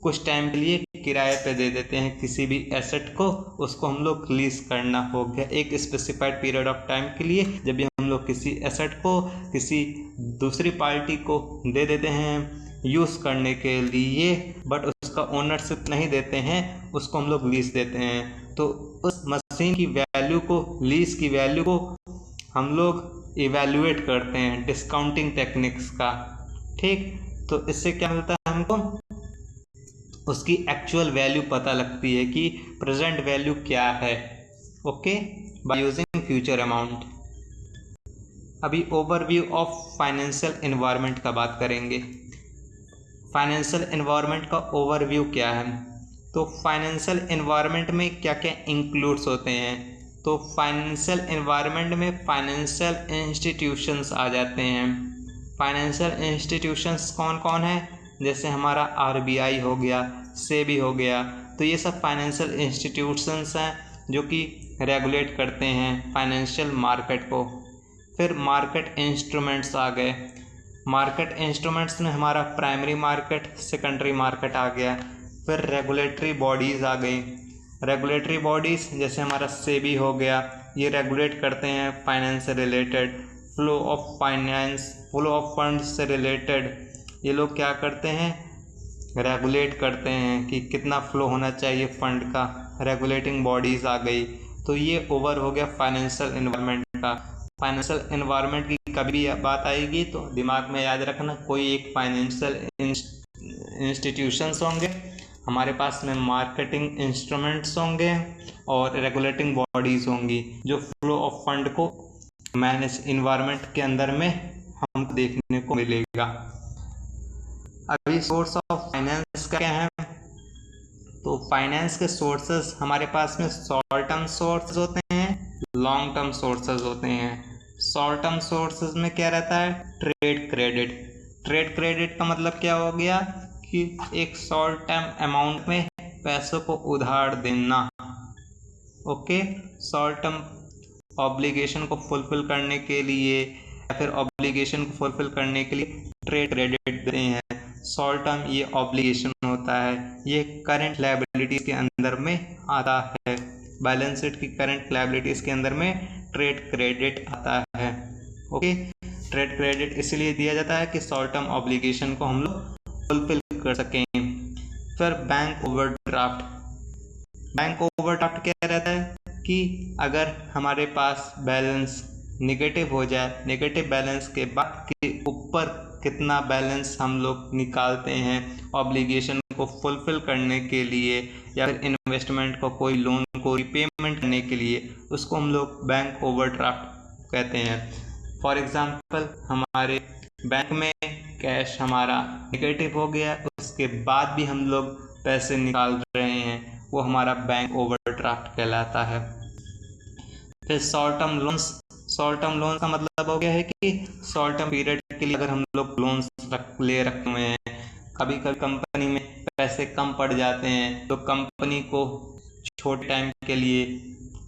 कुछ टाइम के लिए किराए पे दे देते हैं किसी भी एसेट को, उसको हम लोग लीज करना हो गया एक स्पेसिफाइड पीरियड ऑफ टाइम के लिए। जब भी हम लोग किसी एसेट को किसी दूसरी पार्टी को दे देते हैं यूज़ करने के लिए, बट उसका ओनरशिप नहीं देते हैं, उसको हम लोग लीज देते हैं। तो उस मशीन की वैल्यू को, लीज की वैल्यू को हम लोग इवैल्यूएट करते हैं डिस्काउंटिंग टेक्निक्स का। ठीक, तो इससे क्या मिलता है हमको, उसकी एक्चुअल वैल्यू पता लगती है कि प्रेजेंट वैल्यू क्या है। Okay, by using future amount. अभी ओवरव्यू ऑफ फाइनेंशियल एनवायरनमेंट का बात करेंगे। फाइनेंशियल एनवायरनमेंट का ओवरव्यू क्या है, तो फाइनेंशियल एनवायरनमेंट में क्या क्या इंक्लूड्स होते हैं। तो फाइनेंशियल एनवायरनमेंट में फाइनेंशियल इंस्टीट्यूशंस आ जाते हैं। फाइनेंशियल इंस्टीट्यूशंस कौन कौन है, जैसे हमारा आरबीआई हो गया, सेबी हो गया, तो ये सब फाइनेंशियल इंस्टीट्यूशंस हैं जो कि रेगुलेट करते हैं फाइनेंशियल मार्केट को। फिर मार्केट इंस्ट्रूमेंट्स आ गए। मार्केट इंस्ट्रूमेंट्स में हमारा प्राइमरी मार्केट, सेकेंडरी मार्केट आ गया। फिर रेगुलेटरी बॉडीज़ आ गई। रेगुलेटरी बॉडीज़ जैसे हमारा सेबी हो गया, ये रेगुलेट करते हैं फाइनेंस से related, flow of finance, flow of funds से रिलेटेड ये लोग क्या करते हैं, रेगुलेट करते हैं कि कितना फ्लो होना चाहिए फंड का। रेगुलेटिंग बॉडीज़ आ गई। तो ये ओवर हो गया फाइनेंशियल एनवायरनमेंट का। फाइनेंशियल एनवायरनमेंट की कभी भी बात आएगी तो दिमाग में याद रखना, कोई एक फाइनेंशियल इंस्टीट्यूशंस होंगे, हमारे पास में मार्केटिंग इंस्ट्रूमेंट्स होंगे और रेगुलेटिंग बॉडीज़ होंगी जो फ्लो ऑफ फंड को मैनेज एनवायरनमेंट के अंदर में हमको देखने को मिलेगा। अभी सोर्स ऑफ फाइनेंस का क्या है, तो फाइनेंस के सोर्सेस हमारे पास में शॉर्ट टर्म सोर्सेज होते हैं, लॉन्ग टर्म सोर्सेज होते हैं। शॉर्ट टर्म सोर्सेज में क्या रहता है, ट्रेड क्रेडिट। ट्रेड क्रेडिट का मतलब क्या हो गया कि एक शॉर्ट टर्म अमाउंट में पैसों को उधार देना। ओके, शॉर्ट टर्म ऑब्लिगेशन को फुलफिल करने के लिए या फिर ऑब्लिगेशन को फुलफिल करने के लिए ट्रेड क्रेडिट देते हैं। शॉर्ट टर्म ये ऑब्लिगेशन होता है, ये करंट लायबिलिटीज़ के अंदर में आता है। बैलेंस शीट की करंट लायबिलिटीज़ के अंदर में ट्रेड क्रेडिट आता है। ओके, ट्रेड क्रेडिट इसलिए दिया जाता है कि शॉर्ट टर्म ऑब्लिगेशन को हम लोग फुलफिल कर सकें। फिर बैंक ओवरड्राफ्ट। बैंक ओवरड्राफ्ट क्या रहता है कि अगर हमारे पास बैलेंस नेगेटिव हो जाए, नेगेटिव बैलेंस के बाद के ऊपर कितना बैलेंस हम लोग निकालते हैं ऑब्लिगेशन को फुलफिल करने के लिए या फिर इन्वेस्टमेंट को, कोई लोन को रिपेमेंट करने के लिए, उसको हम लोग बैंक ओवरड्राफ्ट कहते हैं। फॉर एग्जांपल हमारे बैंक में कैश हमारा नेगेटिव हो गया, उसके बाद भी हम लोग पैसे निकाल रहे हैं, वो हमारा बैंक ओवरड्राफ्ट कहलाता है। फिर short term loans. Short term loan का मतलब हो गया है कि शॉर्ट टर्म पीरियड के लिए अगर हम लोग लोन्स ले रखे हुए हैं, कभी कभी कंपनी में पैसे कम पड़ जाते हैं तो कंपनी को छोटे टाइम के लिए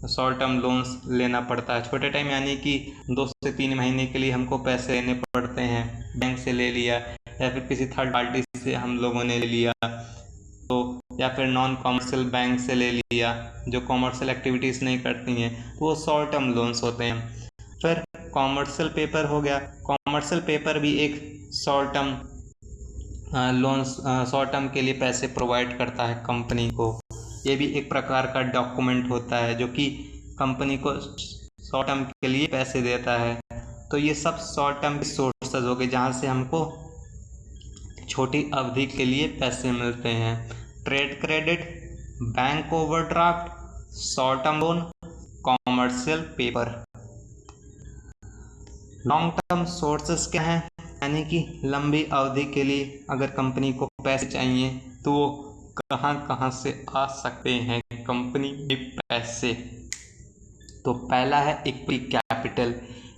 शॉर्ट टर्म लोन्स लेना पड़ता है। छोटे टाइम यानी कि 2 से 3 महीने के लिए हमको पैसे लेने पड़ते हैं, बैंक से ले लिया या फिर किसी थर्ड पार्टी से हम लोगों ने ले लिया, तो या फिर नॉन कॉमर्शियल बैंक से ले लिया जो कॉमर्शियल एक्टिविटीज़ नहीं करती हैं, तो वो शॉर्ट टर्म लोन्स होते हैं। फिर कॉमर्शियल पेपर हो गया। कॉमर्शियल पेपर भी एक short term loans short term के लिए पैसे प्रोवाइड करता है कंपनी को। ये भी एक प्रकार का डॉक्यूमेंट होता है जो कि कंपनी को शॉर्ट टर्म के लिए पैसे देता है। तो ये सब शॉर्ट टर्म के सोर्सेज हो गए जहाँ से हमको छोटी अवधि के लिए पैसे मिलते हैं। Trade credit, bank overdraft, short term loan, commercial paper. Long term sources क्या हैं, यानी कि लंबी अवधि के लिए अगर कंपनी को पैसे चाहिए तो वो कहाँ कहाँ से आ सकते हैं कंपनी के पैसे। तो पहला है इक्विटी कैपिटल।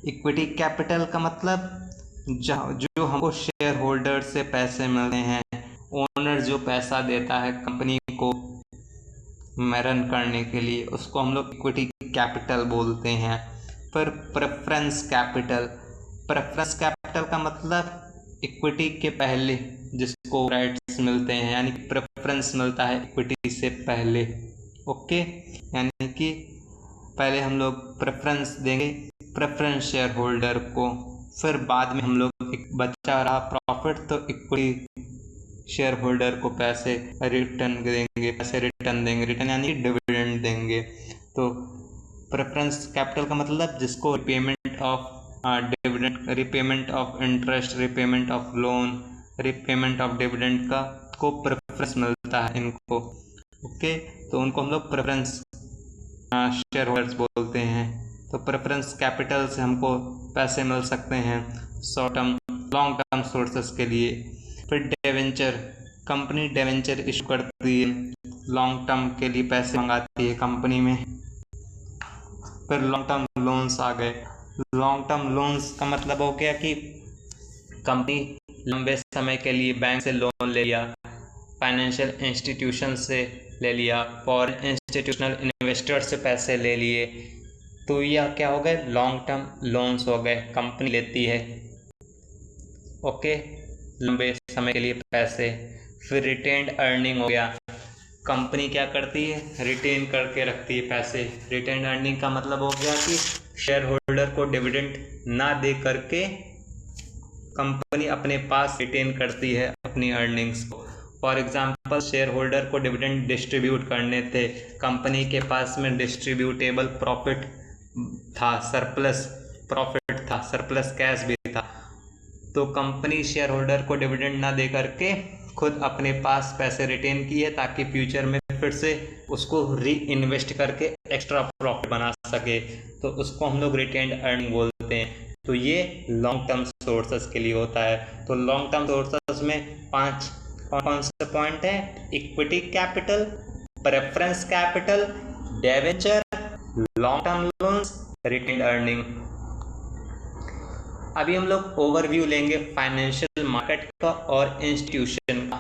इक्विटी कैपिटल का मतलब जो हमको शेयर होल्डर से पैसे मिलते हैं, ओनर जो पैसा देता है कंपनी को रन करने के लिए, उसको हम लोग इक्विटी कैपिटल बोलते हैं। फिर प्रेफरेंस कैपिटल। प्रेफरेंस कैपिटल का मतलब इक्विटी के पहले जिसको राइट्स मिलते हैं, यानी प्रेफरेंस मिलता है इक्विटी से पहले। ओके, यानी कि पहले हम लोग प्रेफरेंस देंगे प्रेफरेंस शेयर होल्डर को, फिर बाद में हम लोग बचा रहा प्रॉफिट तो इक्विटी शेयर होल्डर को पैसे रिटर्न देंगे, रिटर्न यानी डिविडेंड देंगे। तो प्रेफरेंस कैपिटल का मतलब जिसको repayment of dividend, repayment of interest, repayment of loan, repayment of dividend का को प्रेफरेंस मिलता है इनको। ओके, तो उनको हम लोग प्रेफरेंस शेयर होल्डर्स बोलते हैं। तो प्रेफरेंस कैपिटल से हमको पैसे मिल सकते हैं short term long term sources के लिए। फिर डिवेंचर, कंपनी डिवेंचर इशू करती है, लॉन्ग टर्म के लिए पैसे मंगाती है कंपनी में। फिर लॉन्ग टर्म लोन्स आ गए। लॉन्ग टर्म लोन्स का मतलब हो गया कि कंपनी लंबे समय के लिए बैंक से लोन ले लिया, फाइनेंशियल इंस्टीट्यूशन से ले लिया, फॉरेन इंस्टीट्यूशनल इन्वेस्टर से पैसे ले लिए, तो यह क्या हो गए, लॉन्ग टर्म लोन्स हो गए, कंपनी लेती है। ओके, लंबे समय के लिए पैसे। फिर रिटेन्ड अर्निंग हो गया, कंपनी क्या करती है, रिटेन करके रखती है पैसे। रिटेन्ड अर्निंग का मतलब हो गया कि शेयर होल्डर को डिविडेंड ना दे करके कंपनी अपने पास रिटेन करती है अपनी अर्निंग्स को। फॉर एग्जांपल, शेयर होल्डर को डिविडेंड डिस्ट्रीब्यूट करने थे, कंपनी के पास में डिस्ट्रीब्यूटेबल प्रॉफिट था, सरप्लस प्रॉफिट था, सरप्लस कैश भी था, तो कंपनी शेयर होल्डर को डिविडेंड ना दे करके खुद अपने पास पैसे रिटेन किए ताकि फ्यूचर में फिर से उसको री इन्वेस्ट करके एक्स्ट्रा प्रॉफिट बना सके, तो उसको हम लोग रिटेन्ड अर्निंग बोलते हैं। तो ये लॉन्ग टर्म सोर्सेस के लिए होता है। तो लॉन्ग टर्म सोर्सेस में 5 कौन से पॉइंट है, equity capital, preference capital, debenture, long term loans, retained earning. अभी हम लोग ओवरव्यू लेंगे फाइनेंशियल मार्केट का और इंस्टीट्यूशन का।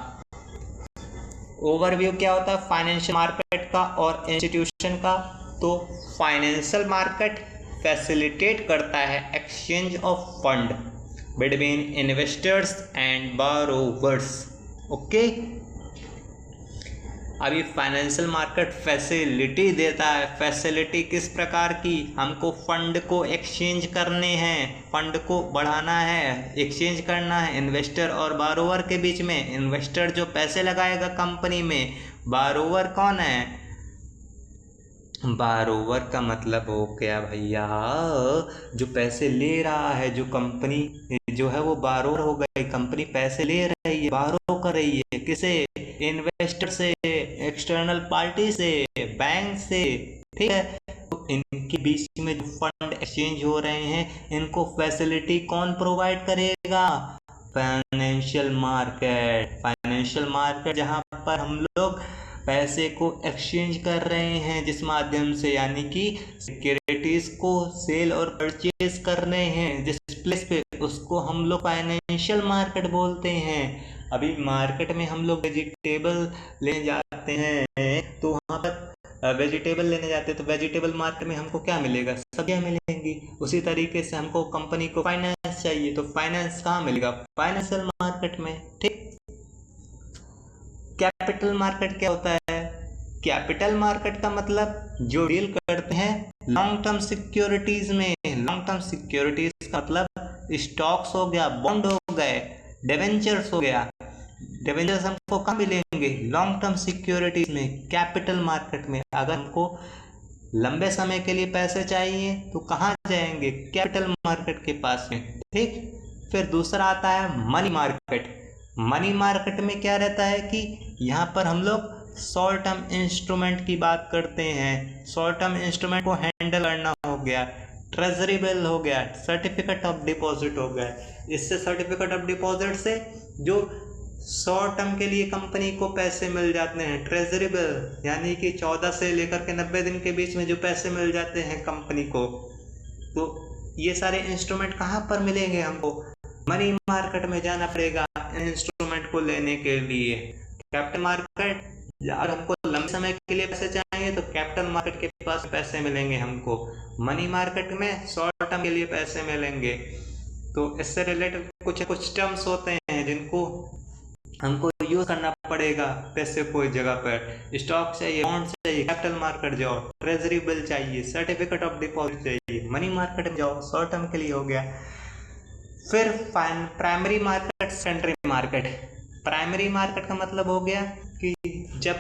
ओवरव्यू क्या होता है फाइनेंशियल मार्केट का और इंस्टीट्यूशन का। तो फाइनेंशियल मार्केट फैसिलिटेट करता है exchange of fund between investors and borrowers. Okay, अभी फाइनेंशियल मार्केट फैसिलिटी देता है। फैसिलिटी किस प्रकार की, हमको फंड को एक्सचेंज करने हैं, फंड को बढ़ाना है, एक्सचेंज करना है इन्वेस्टर और बारोवर के बीच में। इन्वेस्टर जो पैसे लगाएगा कंपनी में, बारोवर कौन है, बारोवर का मतलब हो गया भैया जो पैसे ले रहा है, जो कंपनी जो है वो बारोवर हो गई, कंपनी पैसे ले रही है, बारो कर रही है, किसे, इन्वेस्टर से, एक्सटर्नल पार्टी से, बैंक से, ठीक है। तो इनके बीच में जो फंड एक्सचेंज हो रहे हैं, इनको फैसिलिटी कौन प्रोवाइड करेगा, फाइनेंशियल मार्केट। फाइनेंशियल मार्केट जहाँ पर हम लोग पैसे को एक्सचेंज कर रहे हैं जिस माध्यम से, यानी कि सिक्योरिटीज को सेल और परचेज कर रहे हैं जिस प्लेस पे, उसको हम लोग फाइनेंशियल मार्केट बोलते हैं। अभी मार्केट में हम लोग वेजिटेबल ले जाते हैं तो वहाँ पर वेजिटेबल लेने जाते हैं तो वेजिटेबल मार्केट में हमको क्या मिलेगा, सब्जियां मिलेंगी। उसी तरीके से हमको कंपनी को फाइनेंस चाहिए तो फाइनेंस कहाँ मिलेगा, फाइनेंशियल मार्केट में। ठीक। कैपिटल मार्केट क्या होता है, कैपिटल मार्केट का मतलब जो डील करते हैं लॉन्ग टर्म सिक्योरिटीज में। लॉन्ग टर्म सिक्योरिटीज का मतलब स्टॉक्स हो गया, बॉन्ड हो गए, डिवेंचर्स हो गया। डिवेंचर्स हमको कहाँ मिलेंगे, लॉन्ग टर्म सिक्योरिटीज में, कैपिटल मार्केट में। अगर हमको लंबे समय के लिए पैसे चाहिए तो कहाँ जाएंगे, कैपिटल मार्केट के पास में। ठीक। फिर दूसरा आता है मनी मार्केट। मनी मार्केट में क्या रहता है कि यहाँ पर हम लोग शॉर्ट टर्म इंस्ट्रूमेंट की बात करते हैं। शॉर्ट टर्म इंस्ट्रूमेंट को हैंडल करना हो गया, ट्रेजरी बिल हो गया, सर्टिफिकेट ऑफ डिपॉजिट हो गया। इससे सर्टिफिकेट ऑफ डिपॉजिट से जो शॉर्ट टर्म के लिए कंपनी को पैसे मिल जाते हैं, ट्रेजरी बिल यानी कि 14 से लेकर के 90 दिन के बीच में जो पैसे मिल जाते हैं कंपनी को, तो ये सारे इंस्ट्रूमेंट कहाँ पर मिलेंगे, हमको मनी मार्केट में जाना पड़ेगा इंस्ट्रूमेंट को लेने के लिए। कैपिटल मार्केट, अगर हमको लंबे समय के लिए पैसे चाहिए तो कैपिटल मार्केट के पास पैसे मिलेंगे हमको। मनी मार्केट में शॉर्ट टर्म के लिए पैसे मिलेंगे। तो इससे रिलेटेड कुछ टर्म्स होते हैं जिनको हमको यूज करना पड़ेगा पैसे कोई जगह पर। स्टॉक चाहिए, बॉन्ड चाहिए, कैपिटल मार्केट जाओ, ट्रेजरी बिल चाहिए, सर्टिफिकेट ऑफ डिपॉजिट चाहिए, मनी मार्केट में जाओ, शॉर्ट टर्म के लिए हो गया। फिर primary market, secondary market. Primary market का मतलब हो गया कि जब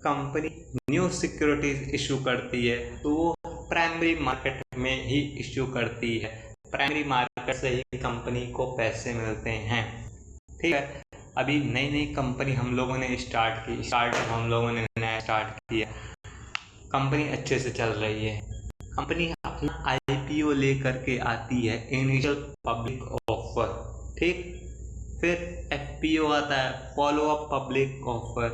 कंपनी न्यू सिक्योरिटीज इशू करती है तो वो प्राइमरी मार्केट में ही इशू करती है। प्राइमरी मार्केट से ही कंपनी को पैसे मिलते हैं। ठीक है। अभी नई नई कंपनी हम लोगों ने हम लोगों ने नया स्टार्ट किया, कंपनी अच्छे से चल रही है, कंपनी अपना आईपीओ लेकर के आती है, इनिशियल पब्लिक ऑफर। ठीक। फिर एफपीओ आता है, फॉलो अप पब्लिक ऑफर।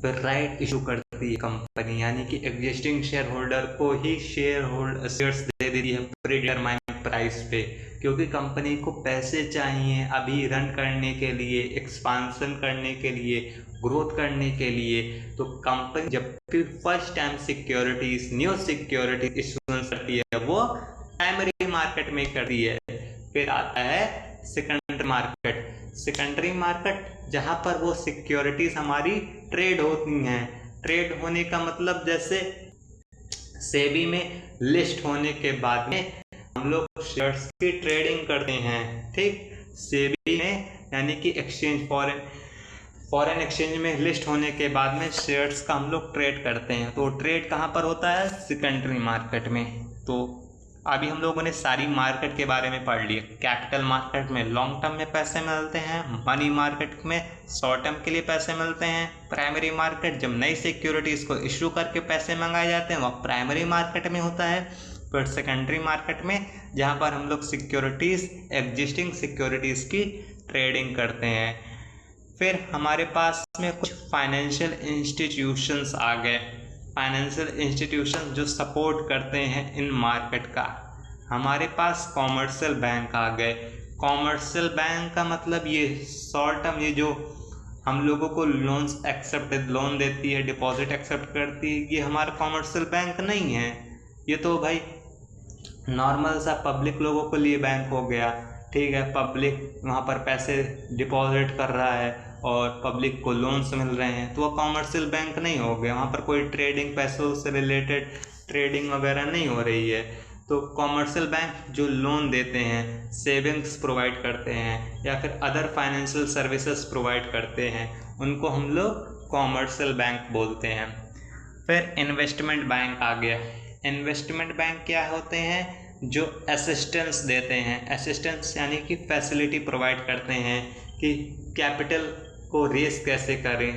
फिर राइट इशू करती है कंपनी, यानी कि एग्जिस्टिंग शेयर होल्डर को ही शेयर्स दे देती है प्रीडिटरमाइंड प्राइस पे, क्योंकि कंपनी को पैसे चाहिए अभी रन करने के लिए, एक्सपांसन करने के लिए, ग्रोथ करने के लिए। तो कंपनी जब भी first time new securities issuance करती है वो प्राइमरी मार्केट में करती है। फिर आता है सेकेंडरी मार्केट। सेकेंडरी मार्केट जहाँ पर वो सिक्योरिटीज हमारी ट्रेड होती हैं। ट्रेड होने का मतलब जैसे सेबी में लिस्ट होने के बाद में हम लोग शेयर्स की ट्रेडिंग करते हैं। ठीक। सेबी में यानी कि एक्सचेंज, फॉरेन एक्सचेंज में लिस्ट होने के बाद में शेयर्स का हम लोग ट्रेड करते हैं। तो ट्रेड कहाँ पर होता है, सेकेंडरी मार्केट में। तो अभी हम लोगों ने सारी मार्केट के बारे में पढ़ लिया। कैपिटल मार्केट में लॉन्ग टर्म में पैसे मिलते हैं, मनी मार्केट में शॉर्ट टर्म के लिए पैसे मिलते हैं, प्राइमरी मार्केट जब नई सिक्योरिटीज़ को इशू करके पैसे मंगाए जाते हैं वह प्राइमरी मार्केट में होता है। फिर सेकेंडरी मार्केट में जहाँ पर हम लोग एग्जिस्टिंग सिक्योरिटीज़ की ट्रेडिंग करते हैं। फिर हमारे पास में कुछ फाइनेंशियल इंस्टीट्यूशंस आ गए। फाइनेंशियल इंस्टीट्यूशन जो सपोर्ट करते हैं इन मार्केट का। हमारे पास कॉमर्शियल बैंक आ गए। कॉमर्शियल बैंक का मतलब ये शॉर्ट टर्म, ये जो हम लोगों को लोन देती है, डिपॉजिट एक्सेप्ट करती है, ये हमारा कॉमर्शियल बैंक नहीं है। ये तो भाई नॉर्मल सा पब्लिक लोगों के लिए बैंक हो गया। ठीक है। पब्लिक वहाँ पर पैसे डिपॉजिट कर रहा है और पब्लिक को लोन्स मिल रहे हैं, तो वो कॉमर्शियल बैंक नहीं हो गया। वहाँ पर कोई ट्रेडिंग, पैसों से रिलेटेड ट्रेडिंग वगैरह नहीं हो रही है। तो कॉमर्शियल बैंक जो लोन देते हैं, सेविंग्स प्रोवाइड करते हैं या फिर अदर फाइनेंशियल सर्विसेज प्रोवाइड करते हैं, उनको हम लोग कॉमर्शियल बैंक बोलते हैं। फिर इन्वेस्टमेंट बैंक आ गया। इन्वेस्टमेंट बैंक क्या होते हैं, जो असिस्टेंस देते हैं। असिस्टेंस यानी कि फैसिलिटी प्रोवाइड करते हैं कि कैपिटल को रेस कैसे करें,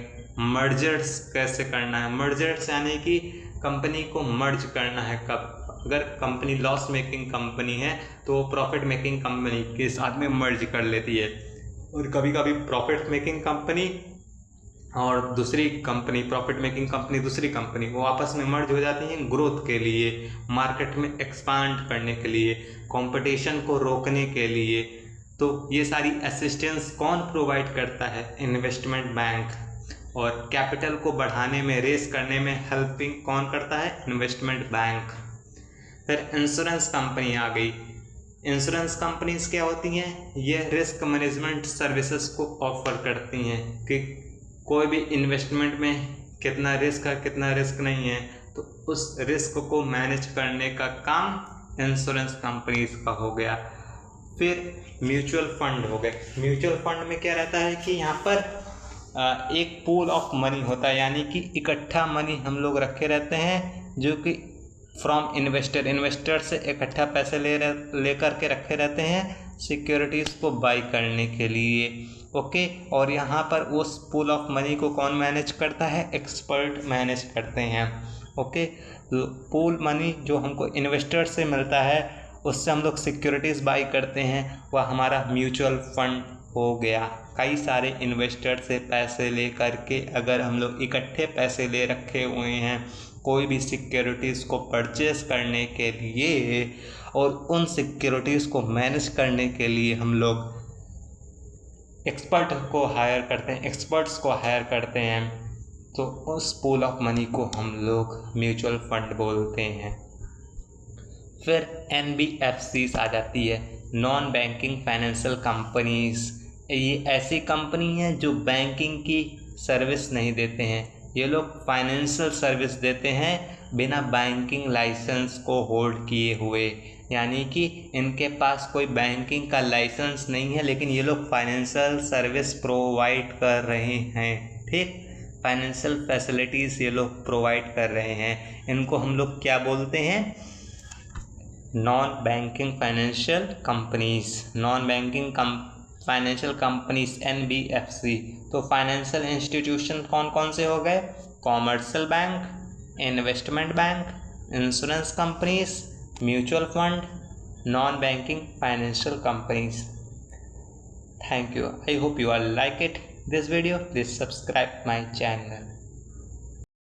मर्जर्स कैसे करना है। मर्जर्स यानी कि कंपनी को मर्ज करना है कब, अगर कंपनी लॉस मेकिंग कंपनी है तो वो प्रॉफिट मेकिंग कंपनी के साथ में मर्ज कर लेती है। और कभी कभी प्रॉफिट मेकिंग कंपनी और दूसरी कंपनी, प्रॉफिट मेकिंग कंपनी दूसरी कंपनी, वो आपस में मर्ज हो जाती हैं ग्रोथ के लिए, मार्केट में एक्सपांड करने के लिए, कंपटीशन को रोकने के लिए। तो ये सारी असिस्टेंस कौन प्रोवाइड करता है, इन्वेस्टमेंट बैंक। और कैपिटल को बढ़ाने में, रेस करने में हेल्पिंग कौन करता है? Investment bank. फिर इंश्योरेंस कंपनी आ गई। इंश्योरेंस कंपनीज क्या होती हैं? ये रिस्क मैनेजमेंट सर्विसेज को ऑफर करती हैं कि कोई भी इन्वेस्टमेंट में कितना रिस्क है, कितना रिस्क नहीं है, तो उस रिस्क को मैनेज करने का काम इंश्योरेंस कंपनीज का हो गया। फिर म्यूचुअल फंड हो गए। म्यूचुअल फंड में क्या रहता है कि यहाँ पर एक पूल ऑफ मनी होता है, यानी कि इकट्ठा मनी हम लोग रखे रहते हैं, जो कि फ्रॉम इन्वेस्टर से इकट्ठा पैसे ले करके रखे रहते हैं सिक्योरिटीज़ को बाई करने के लिए। ओके, और यहाँ पर उस पूल ऑफ मनी को कौन मैनेज करता है? एक्सपर्ट मैनेज करते हैं। ओके, तो पूल मनी जो हमको इन्वेस्टर से मिलता है, उससे हम लोग सिक्योरिटीज़ बाई करते हैं, वह हमारा म्यूचुअल फंड हो गया। कई सारे इन्वेस्टर से पैसे ले करके अगर हम लोग इकट्ठे पैसे ले रखे हुए हैं कोई भी सिक्योरिटीज़ को परचेस करने के लिए, और उन सिक्योरिटीज़ को मैनेज करने के लिए हम लोग एक्सपर्ट्स को हायर करते हैं, तो उस पूल ऑफ मनी को हम लोग म्यूचुअल फंड बोलते हैं। फिर NBFCs आ जाती है, नॉन बैंकिंग फाइनेंशियल कंपनीज। ये ऐसी कंपनी है जो बैंकिंग की सर्विस नहीं देते हैं, ये लोग फाइनेंशियल सर्विस देते हैं बिना बैंकिंग लाइसेंस को होल्ड किए हुए, यानी कि इनके पास कोई बैंकिंग का लाइसेंस नहीं है, लेकिन ये लोग फाइनेंशियल सर्विस प्रोवाइड कर रहे हैं। ठीक, फाइनेंशियल फैसिलिटीज़ ये लोग प्रोवाइड कर रहे हैं। इनको हम लोग क्या बोलते हैं? Non banking financial companies. Non banking financial companies NBFC। तो फाइनेंशियल इंस्टीट्यूशन कौन कौन से हो गए? Commercial bank, investment bank, insurance companies, mutual fund, non banking financial companies. Thank you. I hope you all like it. This video. Please subscribe my channel.